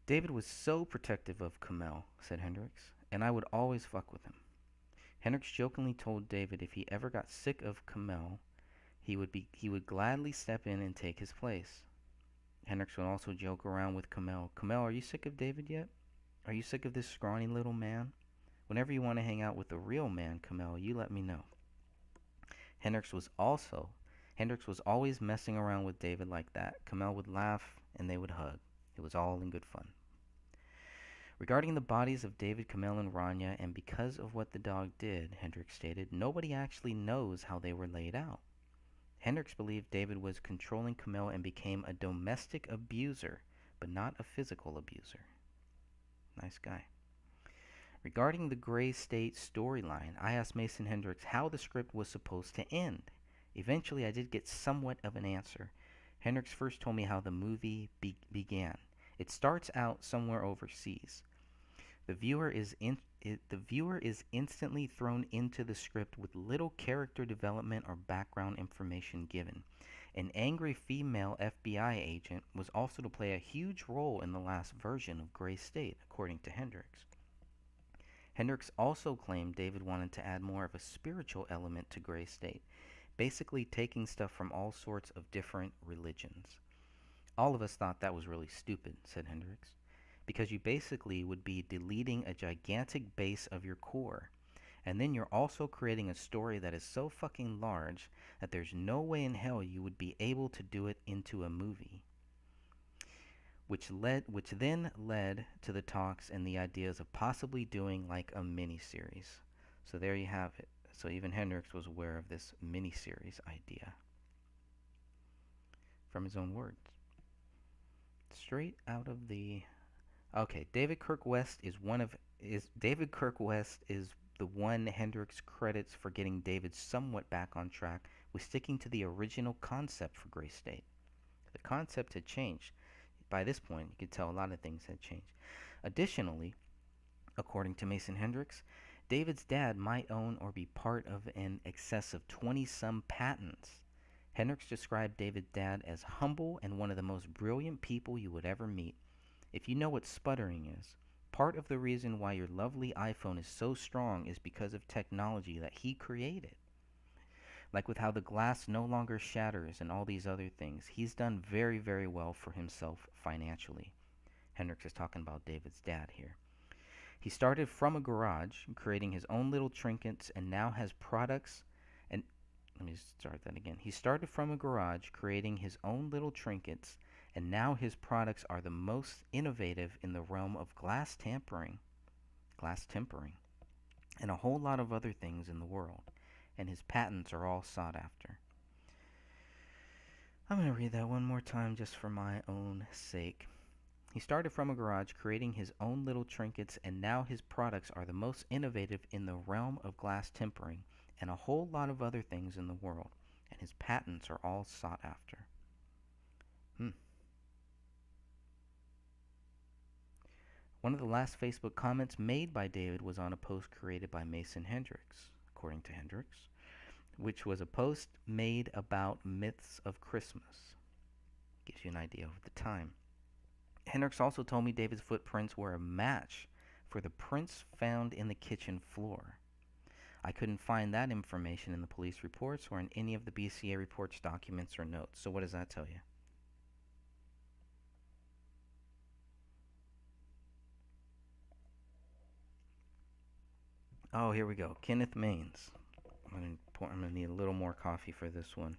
David was so protective of Kamel, said Hendricks, and I would always fuck with him. Hendricks jokingly told David if he ever got sick of Kamel, he would gladly step in and take his place. Hendricks would also joke around with Kamel. Kamel, are you sick of David yet? Are you sick of this scrawny little man? Whenever you want to hang out with a real man, Kamel, you let me know. Hendricks was always messing around with David like that. Kamel would laugh and they would hug. It was all in good fun. Regarding the bodies of David, Kamel, and Rania, and because of what the dog did, Hendricks stated, nobody actually knows how they were laid out. Hendricks believed David was controlling Kamel and became a domestic abuser, but not a physical abuser. Nice guy. Regarding the Gray State storyline, I asked Mason Hendricks how the script was supposed to end. Eventually, I did get somewhat of an answer. Hendricks first told me how the movie began. It starts out somewhere overseas. The viewer is instantly thrown into the script with little character development or background information given. An angry female FBI agent was also to play a huge role in the last version of Gray State, according to Hendricks. Hendricks also claimed David wanted to add more of a spiritual element to Gray State, basically taking stuff from all sorts of different religions. All of us thought that was really stupid, said Hendricks, because you basically would be deleting a gigantic base of your core, and then you're also creating a story that is so fucking large that there's no way in hell you would be able to do it into a movie. Which then led to the talks and the ideas of possibly doing like a mini-series. So there you have it. So even Hendricks was aware of this mini-series idea. From his own words. Straight out of the... Okay, David Kirk West is the one Hendricks credits for getting David somewhat back on track with sticking to the original concept for Gray State. The concept had changed. By this point, you could tell a lot of things had changed. Additionally, according to Mason Hendricks, David's dad might own or be part of an excess of 20-some patents. Hendricks described David's dad as humble and one of the most brilliant people you would ever meet. If you know what sputtering is, part of the reason why your lovely iPhone is so strong is because of technology that he created. Like with how the glass no longer shatters and all these other things, he's done very, very well for himself financially. Hendricks is talking about David's dad here. He started from a garage, creating his own little trinkets, and now has products and... Let me start that again. He started from a garage, creating his own little trinkets, and now his products are the most innovative in the realm of glass tempering, and a whole lot of other things in the world. And his patents are all sought after. I'm going to read that one more time just for my own sake. He started from a garage creating his own little trinkets, and now his products are the most innovative in the realm of glass tempering and a whole lot of other things in the world. And his patents are all sought after. One of the last Facebook comments made by David was on a post created by Mason Hendricks, according to Hendricks, which was a post made about myths of Christmas. Gives you an idea of the time. Hendricks also told me David's footprints were a match for the prints found in the kitchen floor. I couldn't find that information in the police reports or in any of the BCA reports, documents, or notes. So what does that tell you? Oh, here we go. Kenneth Maines. I'm gonna need a little more coffee for this one.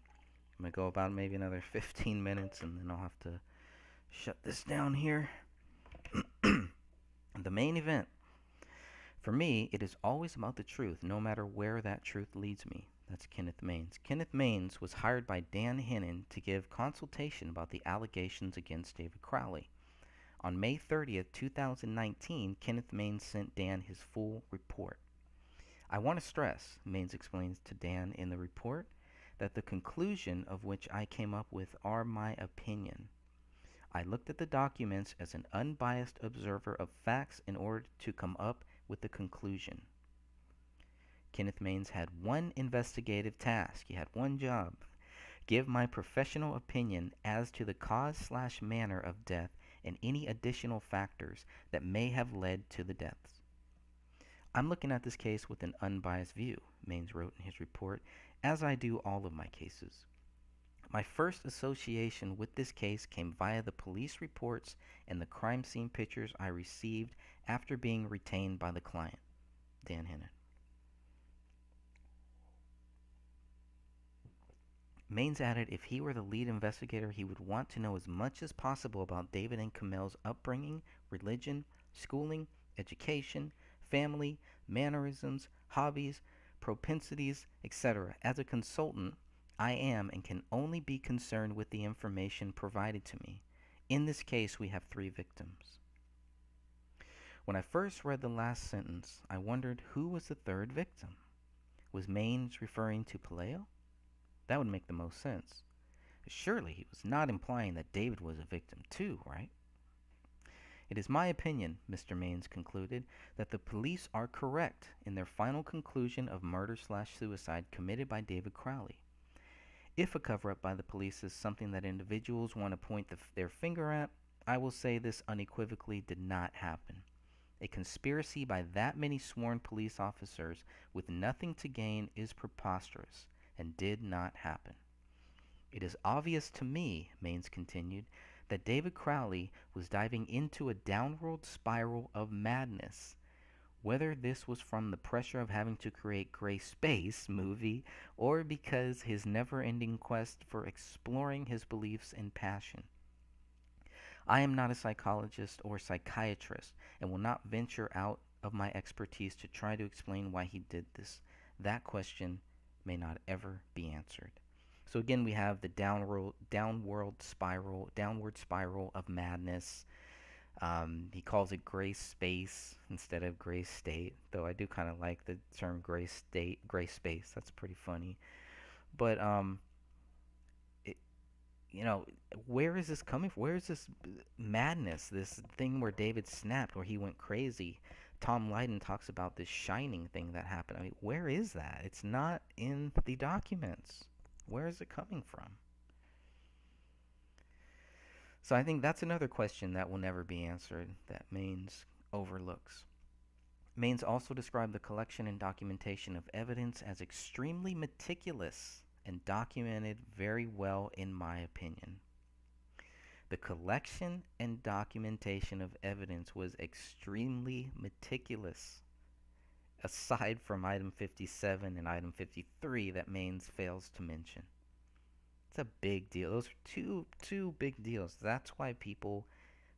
I'm gonna go about maybe another 15 minutes, and then I'll have to shut this down here. The main event. For me, it is always about the truth, no matter where that truth leads me. That's Kenneth Maines. Kenneth Maines was hired by Dan Hennon to give consultation about the allegations against David Crowley. On May 30th, 2019, Kenneth Maines sent Dan his full report. I want to stress, Maines explains to Dan in the report, that the conclusion of which I came up with are my opinion. I looked at the documents as an unbiased observer of facts in order to come up with the conclusion. Kenneth Maines had one investigative task. He had one job. Give my professional opinion as to the cause/manner of death and any additional factors that may have led to the deaths. I'm looking at this case with an unbiased view, Maines wrote in his report, as I do all of my cases. My first association with this case came via the police reports and the crime scene pictures I received after being retained by the client, Dan Hennon. Maines added if he were the lead investigator, he would want to know as much as possible about David and Kamel's upbringing, religion, schooling, education, family, mannerisms, hobbies, propensities, etc. As a consultant, I am and can only be concerned with the information provided to me. In this case, we have 3 victims. When I first read the last sentence, I wondered who was the 3rd victim. Was Maines referring to Pelayo? That would make the most sense. Surely he was not implying that David was a victim too, right? It is my opinion, Mr. Maines concluded, that the police are correct in their final conclusion of murder/suicide committed by David Crowley. If a cover-up by the police is something that individuals want to point their finger at, I will say this unequivocally did not happen. A conspiracy by that many sworn police officers with nothing to gain is preposterous and did not happen. It is obvious to me, Maines continued, that David Crowley was diving into a downward spiral of madness. Whether this was from the pressure of having to create Gray Space movie or because his never-ending quest for exploring his beliefs and passion. I am not a psychologist or psychiatrist and will not venture out of my expertise to try to explain why he did this. That question may not ever be answered. So again, we have the downward spiral of madness. He calls it gray space instead of gray state, though I do kind of like the term gray space. That's pretty funny. But it, where is this coming from? Where is this madness? This thing where David snapped, where he went crazy. Tom Lydon talks about this shining thing that happened. I mean, where is that? It's not in the documents. Where is it coming from? So I think that's another question that will never be answered that Maines overlooks. Maines also described the collection and documentation of evidence as extremely meticulous and documented very well in my opinion. The collection and documentation of evidence was extremely meticulous, aside from item 57 and item 53 that Maines fails to mention. It's a big deal. Those are two big deals. That's why people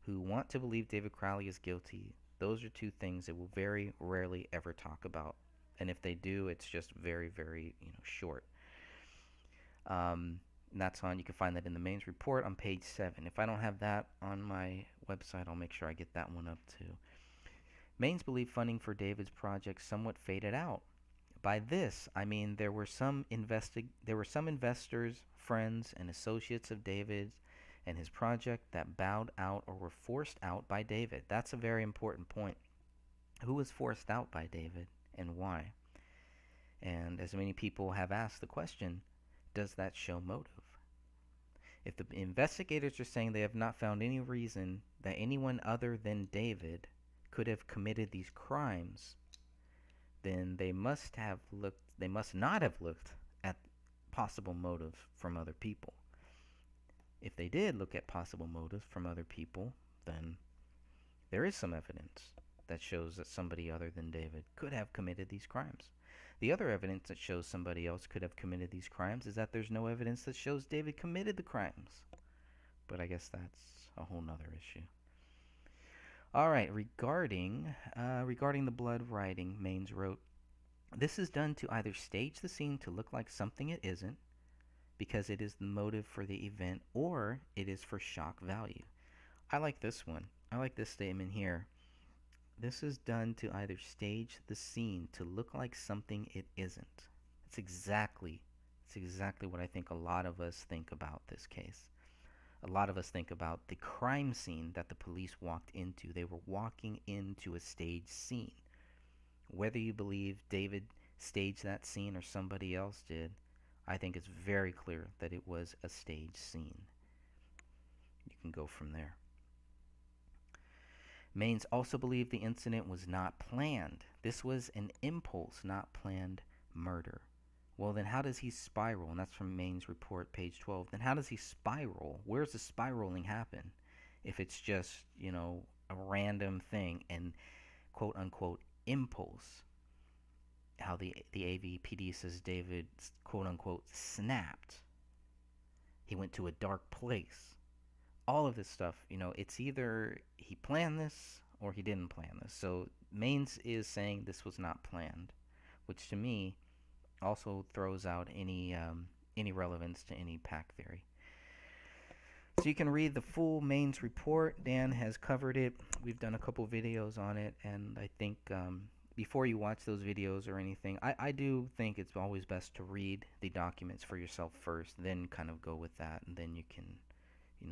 who want to believe David Crowley is guilty, those are 2 things they will very rarely ever talk about. And if they do, it's just very, very, short. And that's on, you can find that in the Maines report on page 7. If I don't have that on my website, I'll make sure I get that one up too. Maines believed funding for David's project somewhat faded out. By this, I mean there were some investors, friends, and associates of David's and his project that bowed out or were forced out by David. That's a very important point. Who was forced out by David and why? And as many people have asked the question, does that show motive? If the investigators are saying they have not found any reason that anyone other than David could have committed these crimes, then they must not have looked at possible motive from other people. If they did look at possible motives from other people, then there is some evidence that shows that somebody other than David could have committed these crimes. The other evidence that shows somebody else could have committed these crimes is that there's no evidence that shows David committed the crimes. But I guess that's a whole nother issue. All right, regarding the blood writing, Maines wrote, this is done to either stage the scene to look like something it isn't, because it is the motive for the event, or it is for shock value. I like this one. I like this statement here. This is done to either stage the scene to look like something it isn't. It's exactly what I think a lot of us think about this case. A lot of us think about the crime scene that the police walked into. They were walking into a staged scene. Whether you believe David staged that scene or somebody else did, I think it's very clear that it was a staged scene. You can go from there. Maines also believed the incident was not planned. This was an impulse, not planned murder. Well, then how does he spiral? And that's from Maines' report, page 12. Then how does he spiral? Where's the spiraling happen? If it's just, a random thing and quote-unquote impulse. How the AVPD says David, quote-unquote, snapped. He went to a dark place. All of this stuff, it's either he planned this or he didn't plan this. So Maines is saying this was not planned, which to me also throws out any relevance to any pack theory. So you can read the full Maines report. Dan has covered it. We've done a couple videos on it, and I think before you watch those videos or anything, I do think it's always best to read the documents for yourself first, then kind of go with that, and then you can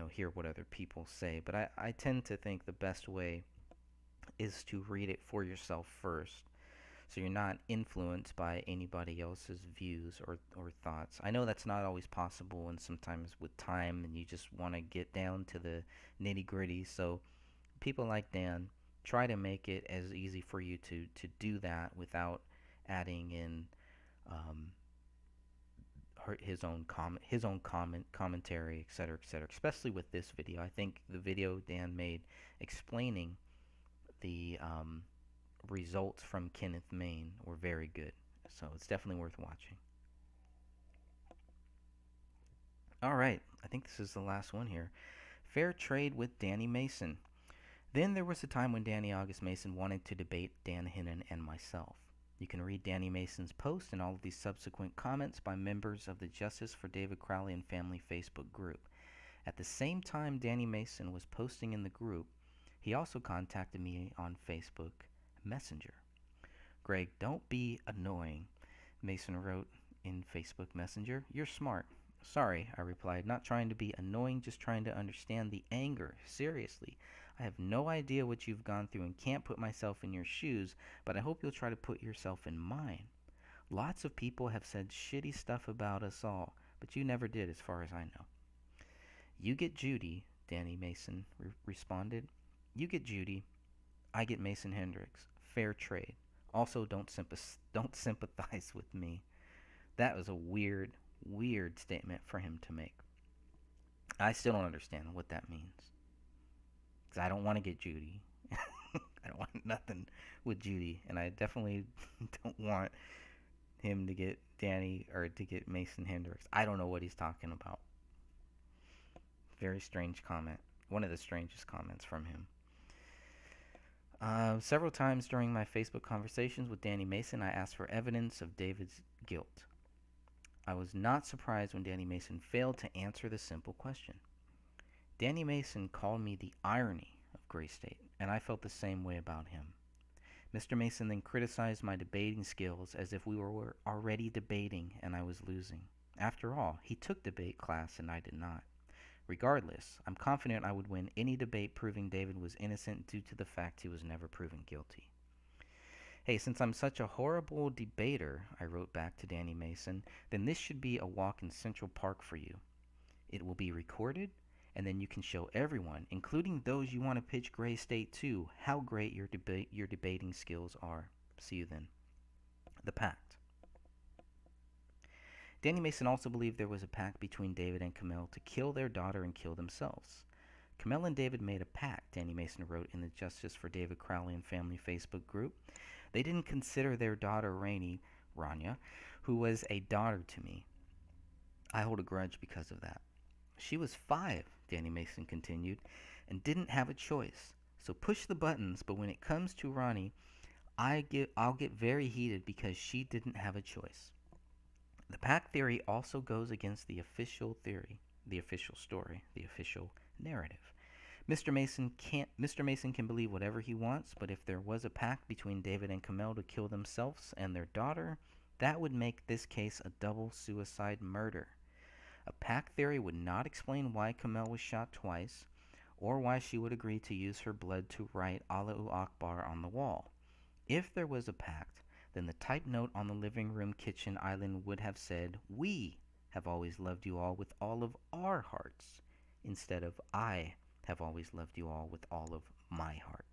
hear what other people say. But I tend to think the best way is to read it for yourself first, so you're not influenced by anybody else's views or thoughts. I know that's not always possible, and sometimes with time, and you just want to get down to the nitty-gritty. So people like Dan try to make it as easy for you to do that without adding in his own commentary, etc., etc. Especially with this video, I think the video Dan made explaining the results from Kenneth Maine were very good, so it's definitely worth watching. All right, I think this is the last one here. Fair trade with Danny Mason. Then there was a time when Danny August Mason wanted to debate Dan Hinnon and myself. You can read Danny Mason's post and all of these subsequent comments by members of the Justice for David Crowley and Family Facebook group. At the same time Danny Mason was posting in the group, he also contacted me on Facebook Messenger. Greg, don't be annoying, Mason wrote in Facebook Messenger. You're smart. Sorry, I replied, not trying to be annoying, just trying to understand the anger. Seriously, I have no idea what you've gone through and can't put myself in your shoes, but I hope you'll try to put yourself in mine. Lots of people have said shitty stuff about us all, but you never did as far as I know. You get Judy, Danny Mason responded. You get Judy, I get Mason Hendricks. Fair trade. Also, don't sympathize with me. That was a weird statement for him to make. I still don't understand what that means. Because I don't want to get Judy. I don't want nothing with Judy. And I definitely don't want him to get Danny or to get Mason Hendricks. I don't know what he's talking about. Very strange comment. One of the strangest comments from him. Several times during my Facebook conversations with Danny Mason, I asked for evidence of David's guilt. I was not surprised when Danny Mason failed to answer the simple question. Danny Mason called me the irony of Gray State, and I felt the same way about him. Mr. Mason then criticized my debating skills as if we were already debating and I was losing. After all, he took debate class and I did not. Regardless, I'm confident I would win any debate proving David was innocent due to the fact he was never proven guilty. Hey, since I'm such a horrible debater, I wrote back to Danny Mason, then this should be a walk in Central Park for you. It will be recorded, and then you can show everyone, including those you want to pitch Gray State to, how great your debating skills are. See you then. The pact. Danny Mason also believed there was a pact between David and Kamel to kill their daughter and kill themselves. Kamel and David made a pact, Danny Mason wrote in the Justice for David Crowley and Family Facebook group. They didn't consider their daughter Rainey, Rania, who was a daughter to me. I hold a grudge because of that. She was 5, Danny Mason continued, and didn't have a choice. So push the buttons, but when it comes to Ronnie, I'll get very heated because she didn't have a choice. The pact theory also goes against the official theory, the official story, the official narrative. Mr. Mason can believe whatever he wants, but if there was a pact between David and Kamel to kill themselves and their daughter, that would make this case a double suicide murder. A pact theory would not explain why Kamel was shot twice, or why she would agree to use her blood to write Allahu Akbar on the wall. If there was a pact, then the type note on the living room kitchen island would have said, "We have always loved you all with all of our hearts," instead of "I have always loved you all with all of my heart."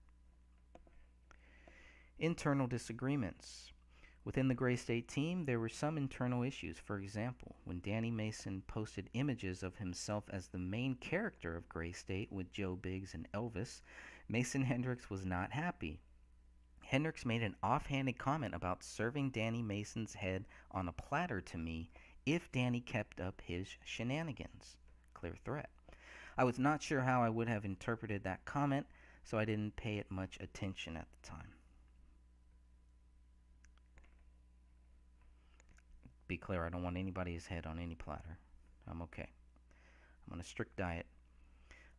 Internal disagreements. Within the Gray State team, there were some internal issues. For example, when Danny Mason posted images of himself as the main character of Gray State with Joe Biggs and Elvis, Mason Hendricks was not happy. Hendricks made an offhanded comment about serving Danny Mason's head on a platter to me if Danny kept up his shenanigans. Clear threat. I was not sure how I would have interpreted that comment, so I didn't pay it much attention at the time. Be clear, I don't want anybody's head on any platter. I'm okay. I'm on a strict diet.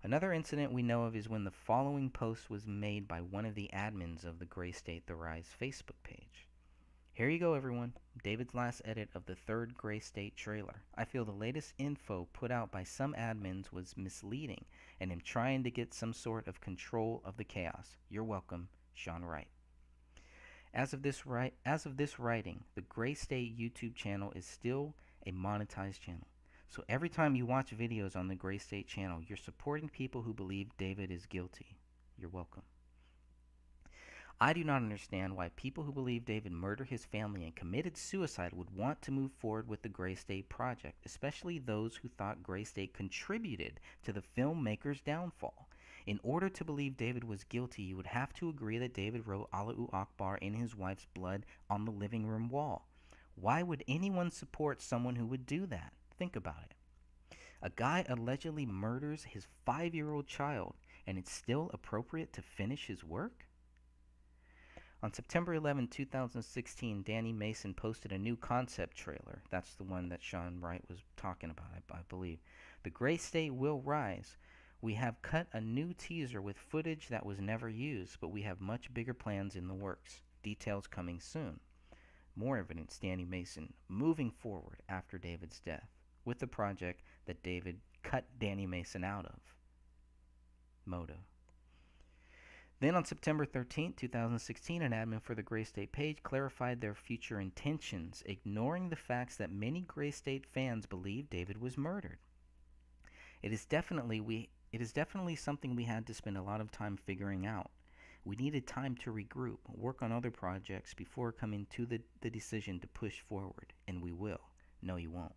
Another incident we know of is when the following post was made by one of the admins of the Gray State The Rise Facebook page. Here you go, everyone. David's last edit of the 3rd Gray State trailer. I feel the latest info put out by some admins was misleading and am trying to get some sort of control of the chaos. You're welcome, Sean Wright. As of this writing, the Gray State YouTube channel is still a monetized channel. So every time you watch videos on the Gray State channel, you're supporting people who believe David is guilty. You're welcome. I do not understand why people who believe David murdered his family and committed suicide would want to move forward with the Gray State project, especially those who thought Gray State contributed to the filmmaker's downfall. In order to believe David was guilty, you would have to agree that David wrote Allahu Akbar in his wife's blood on the living room wall. Why would anyone support someone who would do that? Think about it. A guy allegedly murders his 5-year-old child, and it's still appropriate to finish his work? On September 11, 2016, Danny Mason posted a new concept trailer. That's the one that Sean Wright was talking about, I believe. The Gray State will rise. We have cut a new teaser with footage that was never used, but we have much bigger plans in the works. Details coming soon. More evidence, Danny Mason moving forward after David's death with the project that David cut Danny Mason out of. Moto. Then on September 13, 2016, an admin for the Gray State page clarified their future intentions, ignoring the facts that many Gray State fans believe David was murdered. It is definitely something we had to spend a lot of time figuring out. We needed time to regroup, work on other projects before coming to the decision to push forward, and we will. No, you won't.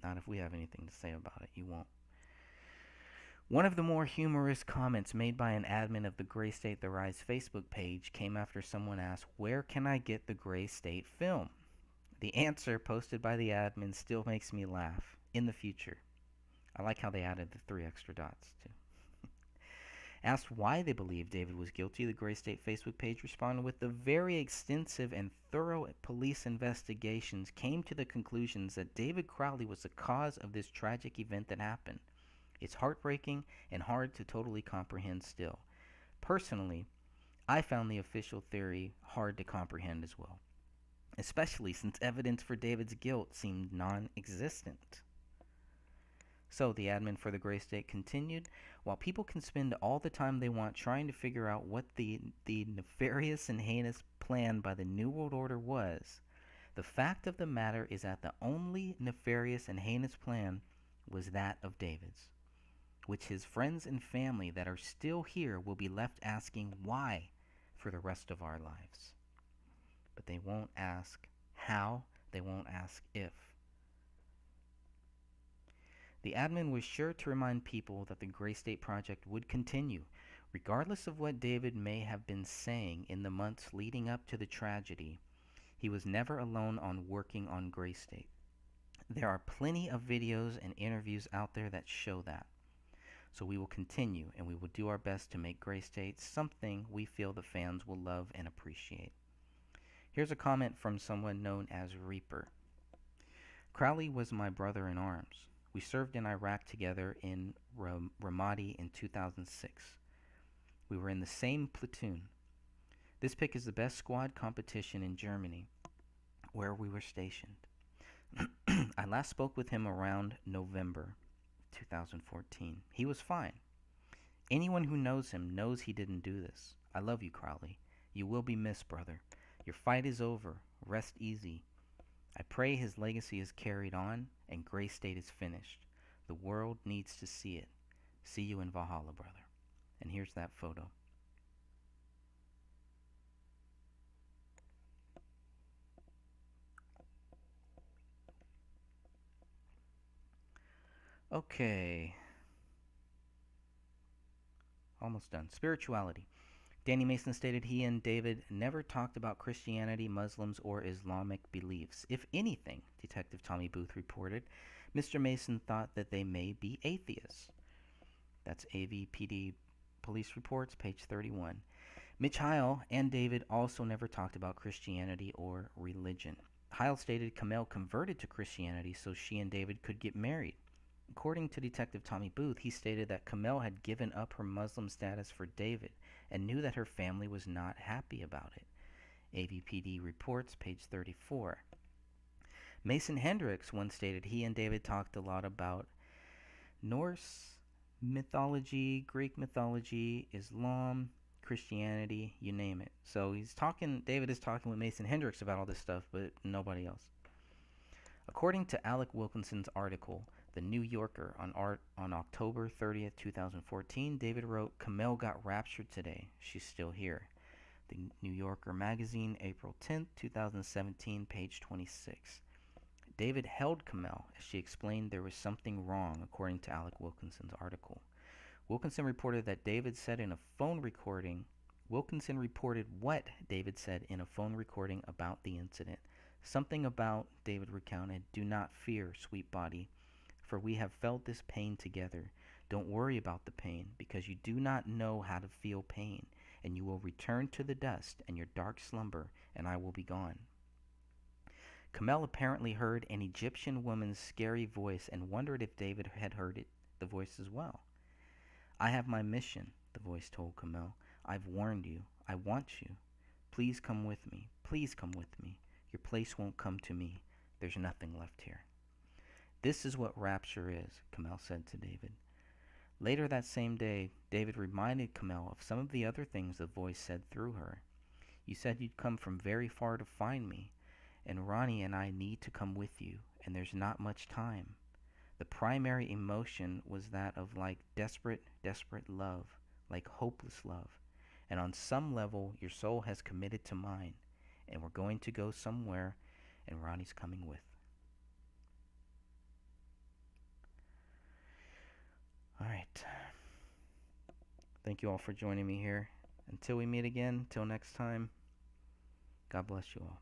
Not if we have anything to say about it. You won't. One of the more humorous comments made by an admin of the Gray State The Rise Facebook page came after someone asked, "Where can I get the Gray State film?" The answer posted by the admin still makes me laugh. In the future. I like how they added the 3 extra dots, too. Asked why they believed David was guilty, the Gray State Facebook page responded with, "The very extensive and thorough police investigations came to the conclusions that David Crowley was the cause of this tragic event that happened. It's heartbreaking and hard to totally comprehend still. Personally, I found the official theory hard to comprehend as well, especially since evidence for David's guilt seemed non-existent." So the admin for the Gray State continued, while people can spend all the time they want trying to figure out what the nefarious and heinous plan by the New World Order was, the fact of the matter is that the only nefarious and heinous plan was that of David's, which his friends and family that are still here will be left asking why for the rest of our lives. But they won't ask how, they won't ask if. The admin was sure to remind people that the Gray State Project would continue, regardless of what David may have been saying in the months leading up to the tragedy. He was never alone on working on Gray State. There are plenty of videos and interviews out there that show that. So we will continue, and we will do our best to make Gray State something we feel the fans will love and appreciate. Here's a comment from someone known as Reaper. Crowley was my brother in arms. We served in Iraq together in Ramadi in 2006. We were in the same platoon. This pick is the best squad competition in Germany, where we were stationed. I last spoke with him around November 2014. He was fine. Anyone who knows him knows he didn't do this. I love you, Crowley. You will be missed, brother. Your fight is over. Rest easy. I pray his legacy is carried on and Gray State is finished. The world needs to see it. See you in Valhalla, brother. And here's that photo. Okay. Almost done. Spirituality. Danny Mason stated he and David never talked about Christianity, Muslims, or Islamic beliefs. If anything, Detective Tommy Booth reported, Mr. Mason thought that they may be atheists. That's AVPD Police Reports, page 31. Mitch Heil and David also never talked about Christianity or religion. Heil stated Kamel converted to Christianity so she and David could get married. According to Detective Tommy Booth, he stated that Kamel had given up her Muslim status for David and knew that her family was not happy about it. AVPD Reports, page 34. Mason Hendricks once stated he and David talked a lot about Norse mythology, Greek mythology, Islam, Christianity, you name it. So David is talking with Mason Hendricks about all this stuff, but nobody else. According to Alec Wilkinson's article, The New Yorker, on October 30th, 2014, David wrote, Kamel got raptured today. She's still here. The New Yorker magazine, April 10th, 2017, page 26. David held Kamel as she explained there was something wrong, according to Alec Wilkinson's article. Wilkinson reported what David said in a phone recording about the incident. Something about, David recounted, do not fear, sweet body, for we have felt this pain together. Don't worry about the pain, because you do not know how to feel pain, and you will return to the dust and your dark slumber, and I will be gone. Kamel apparently heard an Egyptian woman's scary voice and wondered if David had heard the voice as well. I have my mission, the voice told Kamel. I've warned you. I want you. Please come with me. Please come with me. Your place won't come to me. There's nothing left here. This is what rapture is, Kamel said to David. Later that same day, David reminded Kamel of some of the other things the voice said through her. You said you'd come from very far to find me, and Ronnie and I need to come with you, and there's not much time. The primary emotion was that of like desperate love, like hopeless love. And on some level, your soul has committed to mine, and we're going to go somewhere, and Ronnie's coming with. All right. Thank you all for joining me here. Until we meet again, till next time, God bless you all.